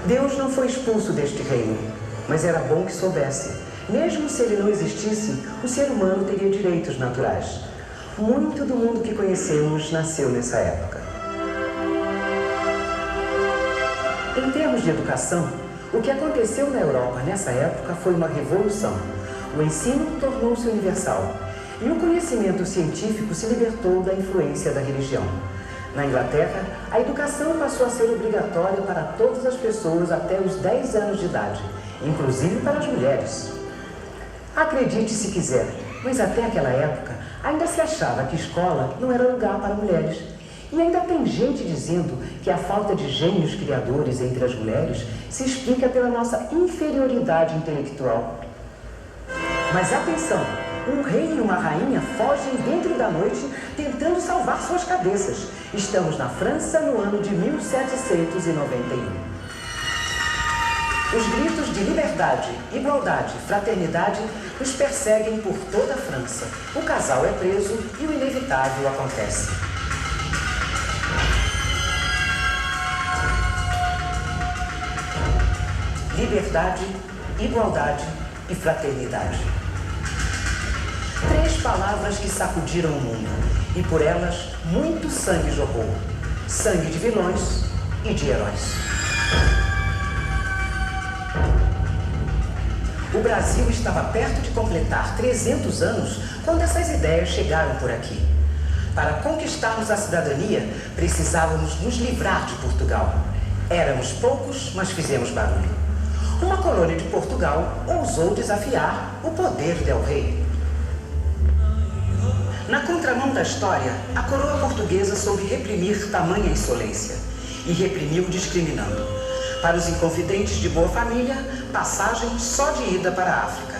Deus não foi expulso deste reino, mas era bom que soubesse. Mesmo se ele não existisse, o ser humano teria direitos naturais. Muito do mundo que conhecemos nasceu nessa época. Em termos de educação, o que aconteceu na Europa nessa época foi uma revolução. O ensino tornou-se universal e o conhecimento científico se libertou da influência da religião. Na Inglaterra, a educação passou a ser obrigatória para todas as pessoas até os 10 anos de idade, inclusive para as mulheres. Acredite se quiser, mas até aquela época ainda se achava que escola não era lugar para mulheres. E ainda tem gente dizendo que a falta de gênios criadores entre as mulheres se explica pela nossa inferioridade intelectual. Mas atenção! Um rei e uma rainha fogem dentro da noite tentando salvar suas cabeças. Estamos na França no ano de 1791. Os gritos de liberdade, igualdade, fraternidade os perseguem por toda a França. O casal é preso e o inevitável acontece. Liberdade, igualdade e fraternidade. 3 palavras que sacudiram o mundo, e por elas muito sangue jorrou. Sangue de vilões e de heróis. O Brasil estava perto de completar 300 anos quando essas ideias chegaram por aqui. Para conquistarmos a cidadania, precisávamos nos livrar de Portugal. Éramos poucos, mas fizemos barulho. Uma colônia de Portugal ousou desafiar o poder del rei. Na contramão da história, a coroa portuguesa soube reprimir tamanha insolência e reprimiu discriminando. Para os inconfidentes de boa família, passagem só de ida para a África.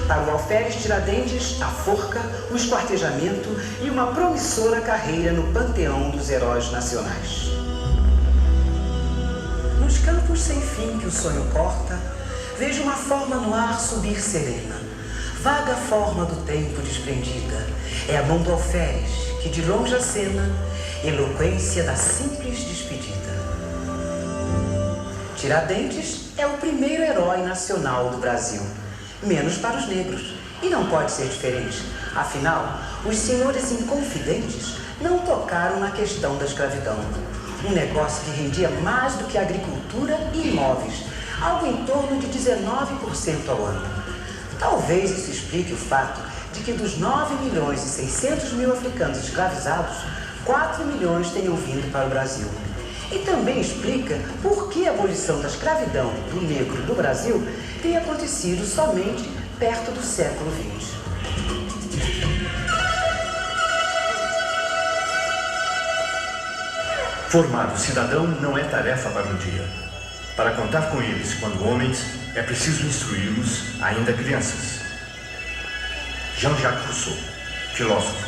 Para o alferes Tiradentes, a forca, o esquartejamento e uma promissora carreira no panteão dos heróis nacionais. Nos campos sem fim que o sonho corta, vejo uma forma no ar subir serena. Vaga forma do tempo desprendida. É a mão do alferes que de longe acena, eloquência da simples despedida. Tiradentes é o primeiro herói nacional do Brasil, menos para os negros, e não pode ser diferente. Afinal, os senhores inconfidentes não tocaram na questão da escravidão, um negócio que rendia mais do que agricultura e imóveis, algo em torno de 19% ao ano. Talvez isso explique o fato de que dos 9.600.000 africanos escravizados, 4 milhões tenham vindo para o Brasil. E também explica por que a abolição da escravidão do negro do Brasil tem acontecido somente perto do século XX. Formar o cidadão não é tarefa para um dia. Para contar com eles quando homens, é preciso instruí-los ainda crianças. Jean-Jacques Rousseau, filósofo.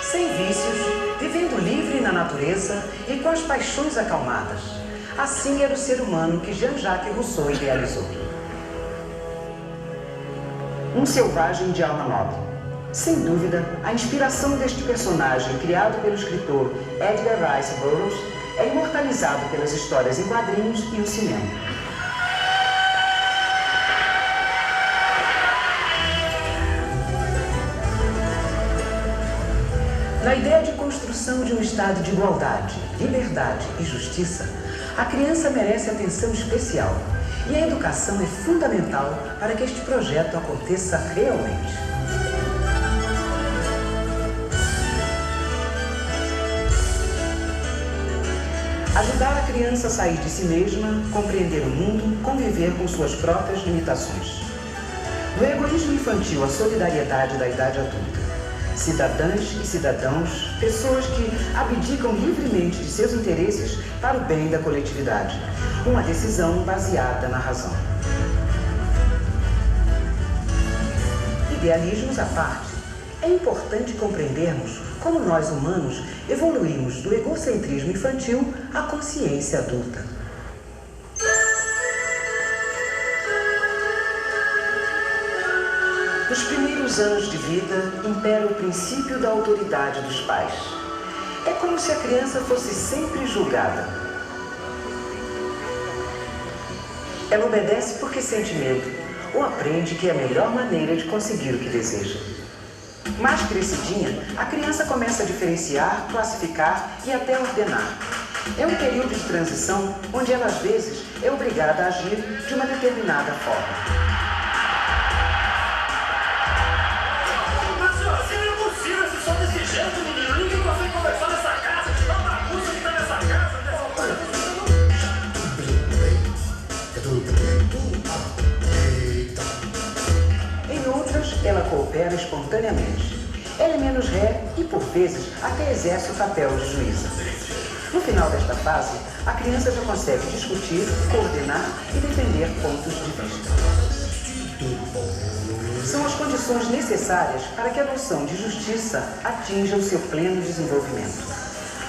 Sem vícios, vivendo livre na natureza e com as paixões acalmadas. Assim era o ser humano que Jean-Jacques Rousseau idealizou. Um selvagem de alma nobre. Sem dúvida, a inspiração deste personagem, criado pelo escritor Edgar Rice Burroughs, é imortalizado pelas histórias em quadrinhos e o cinema. Na ideia de construção de um estado de igualdade, liberdade e justiça, a criança merece atenção especial e a educação é fundamental para que este projeto aconteça realmente. Ajudar a criança a sair de si mesma, compreender o mundo, conviver com suas próprias limitações. Do egoísmo infantil à solidariedade da idade adulta. Cidadãs e cidadãos, pessoas que abdicam livremente de seus interesses para o bem da coletividade. Uma decisão baseada na razão. Idealismos à parte, é importante compreendermos como nós humanos evoluímos do egocentrismo infantil à consciência adulta. Nos primeiros anos de vida, impera o princípio da autoridade dos pais. É como se a criança fosse sempre julgada. Ela obedece porque sente medo, ou aprende que é a melhor maneira de conseguir o que deseja. Mais crescidinha, a criança começa a diferenciar, classificar e até ordenar. É um período de transição onde ela, às vezes, é obrigada a agir de uma determinada forma. Em outras, ela coopera espontaneamente. Ela é menos ré e, por vezes, até exerce o papel de juíza. No final desta fase, a criança já consegue discutir, coordenar e defender pontos de vista. São as condições necessárias para que a noção de justiça atinja o seu pleno desenvolvimento.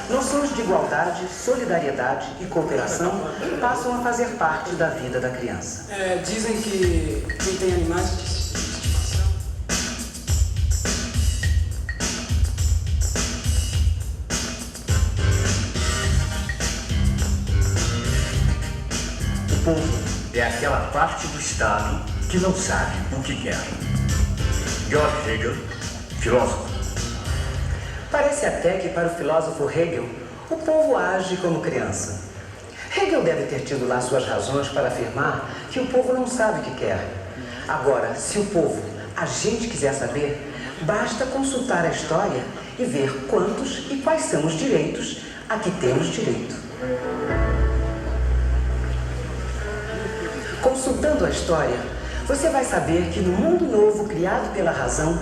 Noções de igualdade, solidariedade e cooperação passam a fazer parte da vida da criança. Dizem que quem tem animais... O povo é aquela parte do Estado que não sabe o que quer. George Hegel, filósofo. Parece até que para o filósofo Hegel, o povo age como criança. Hegel deve ter tido lá suas razões para afirmar que o povo não sabe o que quer. Agora, se o povo, a gente quiser saber, basta consultar a história e ver quantos e quais são os direitos a que temos direito. Consultando a história, você vai saber que no mundo novo criado pela razão,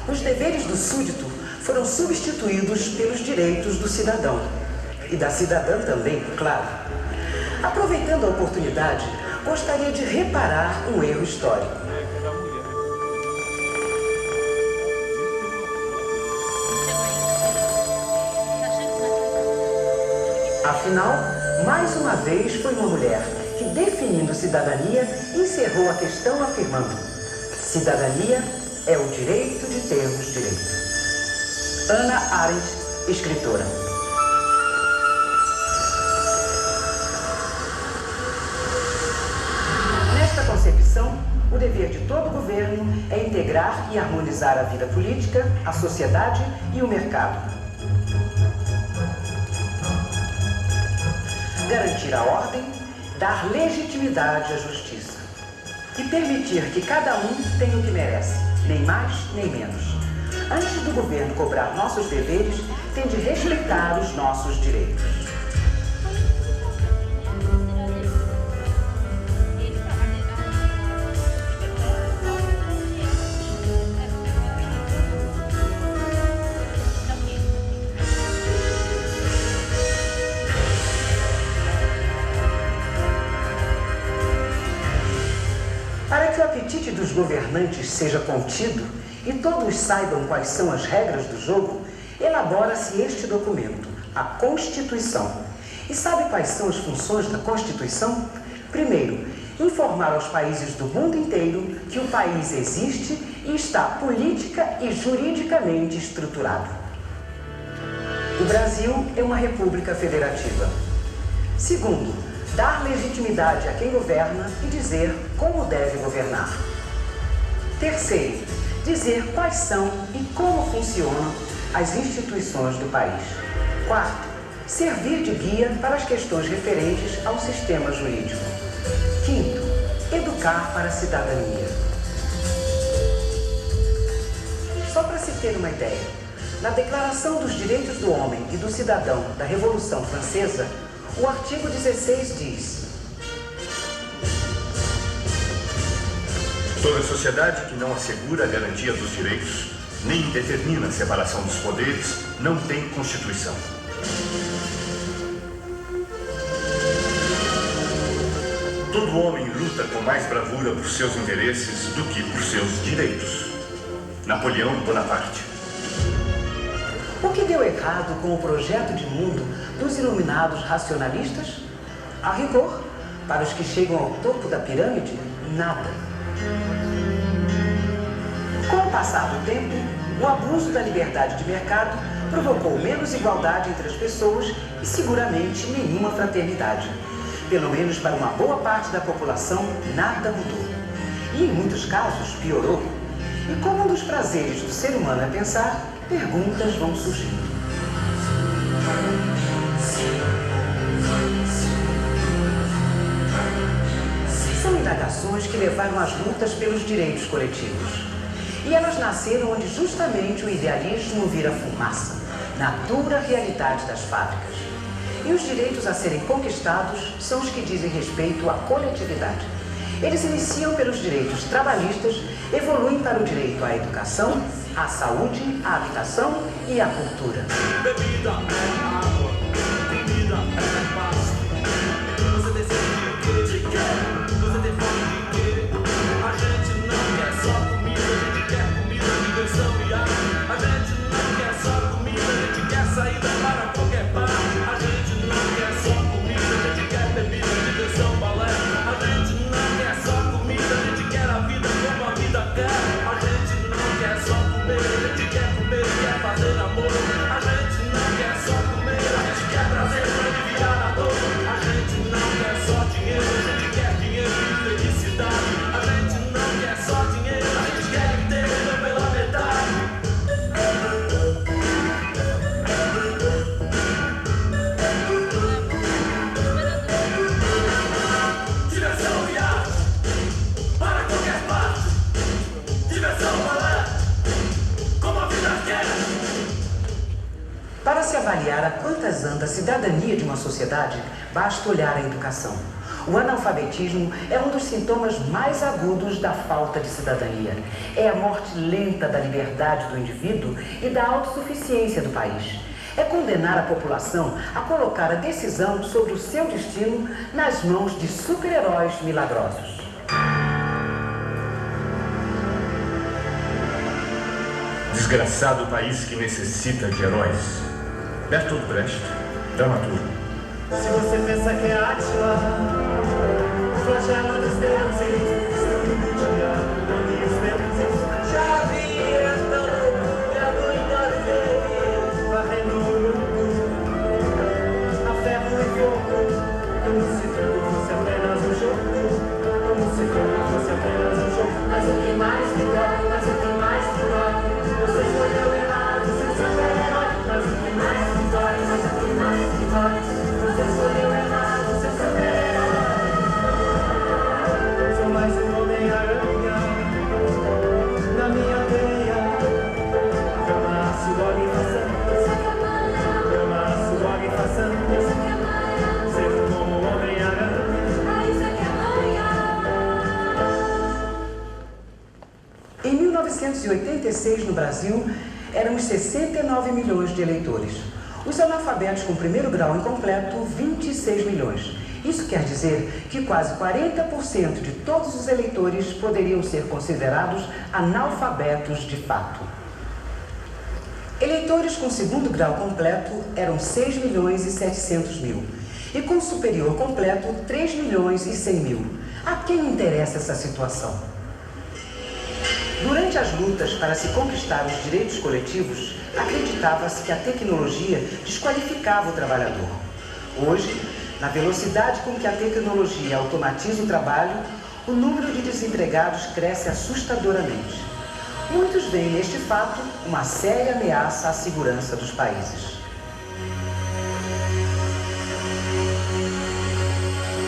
os deveres do súdito foram substituídos pelos direitos do cidadão. E da cidadã também, claro. Aproveitando a oportunidade, gostaria de reparar um erro histórico. Afinal, mais uma vez foi uma mulher que, definindo cidadania, encerrou a questão afirmando: cidadania é o direito de termos direito. Hannah Arendt, escritora. Nesta concepção, o dever de todo governo é integrar e harmonizar a vida política, a sociedade e o mercado. Garantir a ordem, dar legitimidade à justiça. E permitir que cada um tenha o que merece, nem mais nem menos. Antes do governo cobrar nossos deveres, tem de respeitar os nossos direitos. Para que o apetite dos governantes seja contido e todos saibam quais são as regras do jogo, elabora-se este documento, a Constituição. E sabe quais são as funções da Constituição? Primeiro, informar aos países do mundo inteiro que o país existe e está política e juridicamente estruturado. O Brasil é uma república federativa. Segundo, dar legitimidade a quem governa e dizer como deve governar. Terceiro, dizer quais são e como funcionam as instituições do país. Quarto, servir de guia para as questões referentes ao sistema jurídico. Quinto, educar para a cidadania. Só para se ter uma ideia, na Declaração dos Direitos do Homem e do Cidadão da Revolução Francesa, o artigo 16 diz: toda sociedade que não assegura a garantia dos direitos, nem determina a separação dos poderes, não tem Constituição. Todo homem luta com mais bravura por seus interesses do que por seus direitos. Napoleão Bonaparte. O que deu errado com o projeto de mundo dos iluminados racionalistas? A rigor, para os que chegam ao topo da pirâmide, nada. Com o passar do tempo, o abuso da liberdade de mercado provocou menos igualdade entre as pessoas e seguramente nenhuma fraternidade. Pelo menos para uma boa parte da população, nada mudou. E em muitos casos, piorou. E como um dos prazeres do ser humano é pensar, perguntas vão surgindo. São indagações que levaram às lutas pelos direitos coletivos. E elas nasceram onde justamente o idealismo vira fumaça, na dura realidade das fábricas. E os direitos a serem conquistados são os que dizem respeito à coletividade. Eles iniciam pelos direitos trabalhistas, evoluem para o direito à educação, à saúde, à habitação e à cultura. Bebida é água, comida é pasto. Você decide o que quer, você tem fome de quê? A gente não quer só comida, a gente quer comida, diversão e arte. A gente não quer só comida, a gente quer saída para qualquer bar. A gente não quer só comida, a gente quer bebida, diversão, balé. A gente não quer só comida, a gente quer a vida como a vida quer. A gente não quer só comer, a gente quer comer e quer fazer amor. A gente não quer só comer, a gente quer prazer para aliviar a dor. A gente não quer só dinheiro, a gente quer dinheiro e felicidade. A gente não quer só dinheiro, a gente quer inteiro pela metade. Diversão e arte, para qualquer parte. Diversão, balé, como a vida quer. Para se avaliar a quantas anda a cidadania de uma sociedade, basta olhar a educação. O analfabetismo é um dos sintomas mais agudos da falta de cidadania. É a morte lenta da liberdade do indivíduo e da autossuficiência do país. É condenar a população a colocar a decisão sobre o seu destino nas mãos de super-heróis milagrosos. Desgraçado país que necessita de heróis. Bertolt Brecht, dramaturgo. Se você pensa que é Átila, flagela dos deuses, e os deuses já vi esta loucura muitas vezes, varrendo o mundo a ferro e fogo, como se tudo fosse apenas um jogo, como se tudo fosse apenas um jogo. Mas o que mais me dói, mas o que mais me dói, você escolheu errado, seu super-herói. Mas o que mais me dói, mas o que mais me dói, você escolheu errado, seu super-herói. Sou mais um Homem-Aranha na minha veia. Cama, suor e façanha. Cama, suor e façanha. Ser como Homem-Aranha. Em 1986, no Brasil, éramos 69 milhões de eleitores. Os analfabetos com primeiro grau incompleto, 26 milhões. Isso quer dizer que quase 40% de todos os eleitores poderiam ser considerados analfabetos de fato. Eleitores com segundo grau completo eram 6 milhões e 700 mil. E com superior completo, 3 milhões e 100 mil. A quem interessa essa situação? Durante as lutas para se conquistar os direitos coletivos, acreditava-se que a tecnologia desqualificava o trabalhador. Hoje, na velocidade com que a tecnologia automatiza o trabalho, o número de desempregados cresce assustadoramente. Muitos veem neste fato uma séria ameaça à segurança dos países.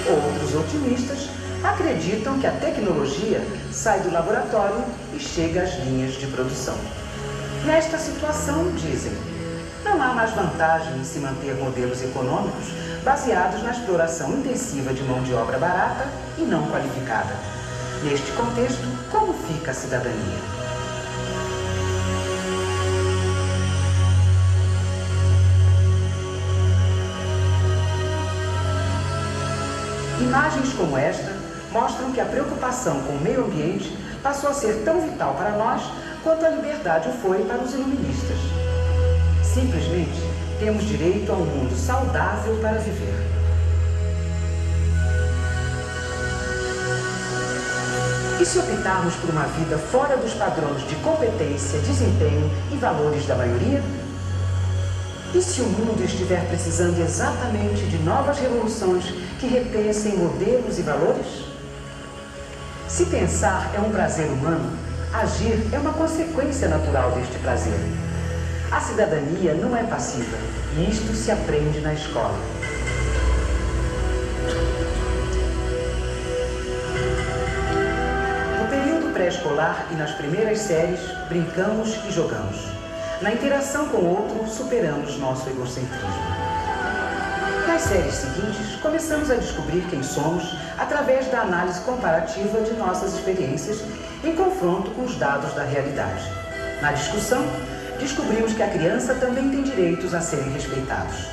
Outros otimistas acreditam que a tecnologia sai do laboratório e chega às linhas de produção. Nesta situação, dizem, não há mais vantagem em se manter modelos econômicos baseados na exploração intensiva de mão de obra barata e não qualificada. Neste contexto, como fica a cidadania? Imagens como esta mostram que a preocupação com o meio ambiente passou a ser tão vital para nós quanto a liberdade o foi para os iluministas. Simplesmente temos direito a um mundo saudável para viver. E se optarmos por uma vida fora dos padrões de competência, desempenho e valores da maioria? E se o mundo estiver precisando exatamente de novas revoluções que repensem modelos e valores? Se pensar é um prazer humano, agir é uma consequência natural deste prazer. A cidadania não é passiva, e isto se aprende na escola. No período pré-escolar e nas primeiras séries, brincamos e jogamos. Na interação com o outro, superamos nosso egocentrismo. Nas séries seguintes, começamos a descobrir quem somos através da análise comparativa de nossas experiências em confronto com os dados da realidade. Na discussão, descobrimos que a criança também tem direitos a serem respeitados.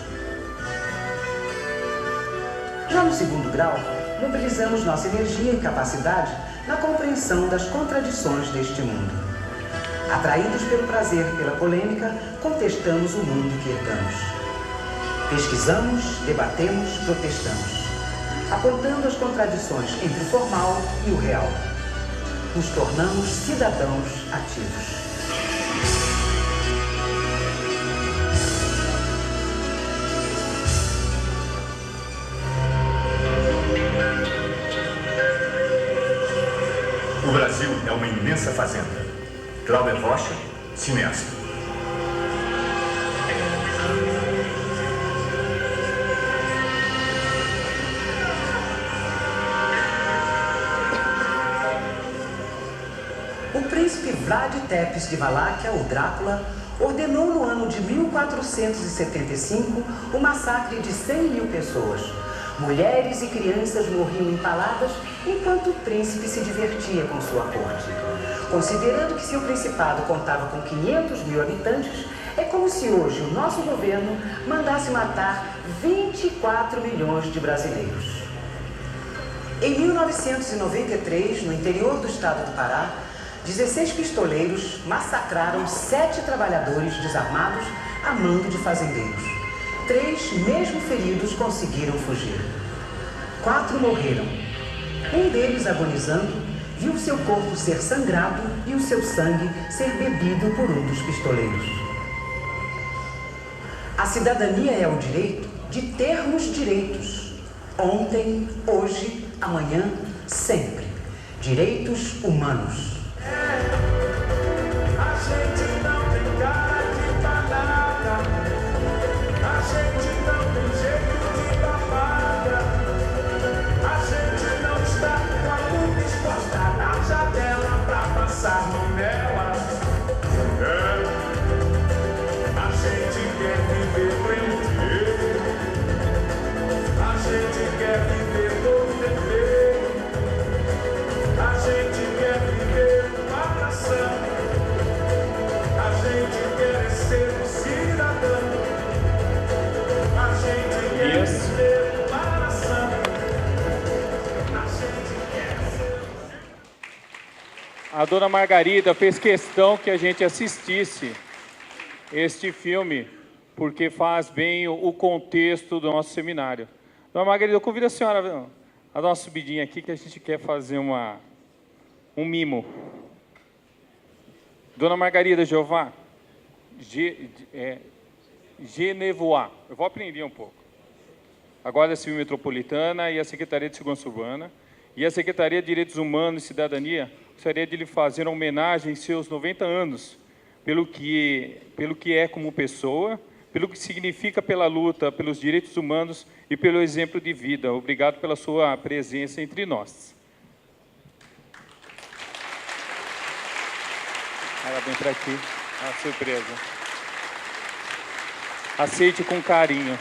Já no segundo grau, mobilizamos nossa energia e capacidade na compreensão das contradições deste mundo. Atraídos pelo prazer e pela polêmica, contestamos o mundo que herdamos. Pesquisamos, debatemos, protestamos, apontando as contradições entre o formal e o real. Nos tornamos cidadãos ativos. O Brasil é uma imensa fazenda. Cláudio Rocha, cineasta. O príncipe Vlad Tepes de Valáquia, o Drácula, ordenou no ano de 1475 o massacre de 100.000 pessoas. Mulheres e crianças morriam empaladas enquanto o príncipe se divertia com sua corte. Considerando que seu principado contava com 500.000 habitantes, é como se hoje o nosso governo mandasse matar 24 milhões de brasileiros. Em 1993, no interior do estado do Pará, 16 pistoleiros massacraram 7 trabalhadores desarmados a mando de fazendeiros. 3, mesmo feridos, conseguiram fugir. 4 morreram. Um deles, agonizando, viu seu corpo ser sangrado e o seu sangue ser bebido por um dos pistoleiros. A cidadania é o direito de termos direitos. Ontem, hoje, amanhã, sempre. Direitos humanos. A gente não tem cara de banana, a gente não tem jeito de babada, a gente não está com a boca exposta na janela pra passar Nutella. A gente quer viver tranquilo, a gente quer viver todo perfeito, a gente quer viver uma nação, a gente quer ser um cidadão, a gente quer viver uma nação, a gente quer ser... A dona Margarida fez questão que a gente assistisse este filme, porque faz bem o contexto do nosso seminário. Dona Margarida, eu convido a senhora a nossa subidinha aqui, que a gente quer fazer um mimo. Dona Margarida Jeová, Genevois, eu vou aprender um pouco. A Guarda Civil Metropolitana e a Secretaria de Segurança Urbana e a Secretaria de Direitos Humanos e Cidadania, gostaria de lhe fazer uma homenagem em seus 90 anos, pelo que é como pessoa, pelo que significa pela luta pelos direitos humanos e pelo exemplo de vida. Obrigado pela sua presença entre nós. Ela vem para aqui, a surpresa. Aceite com carinho.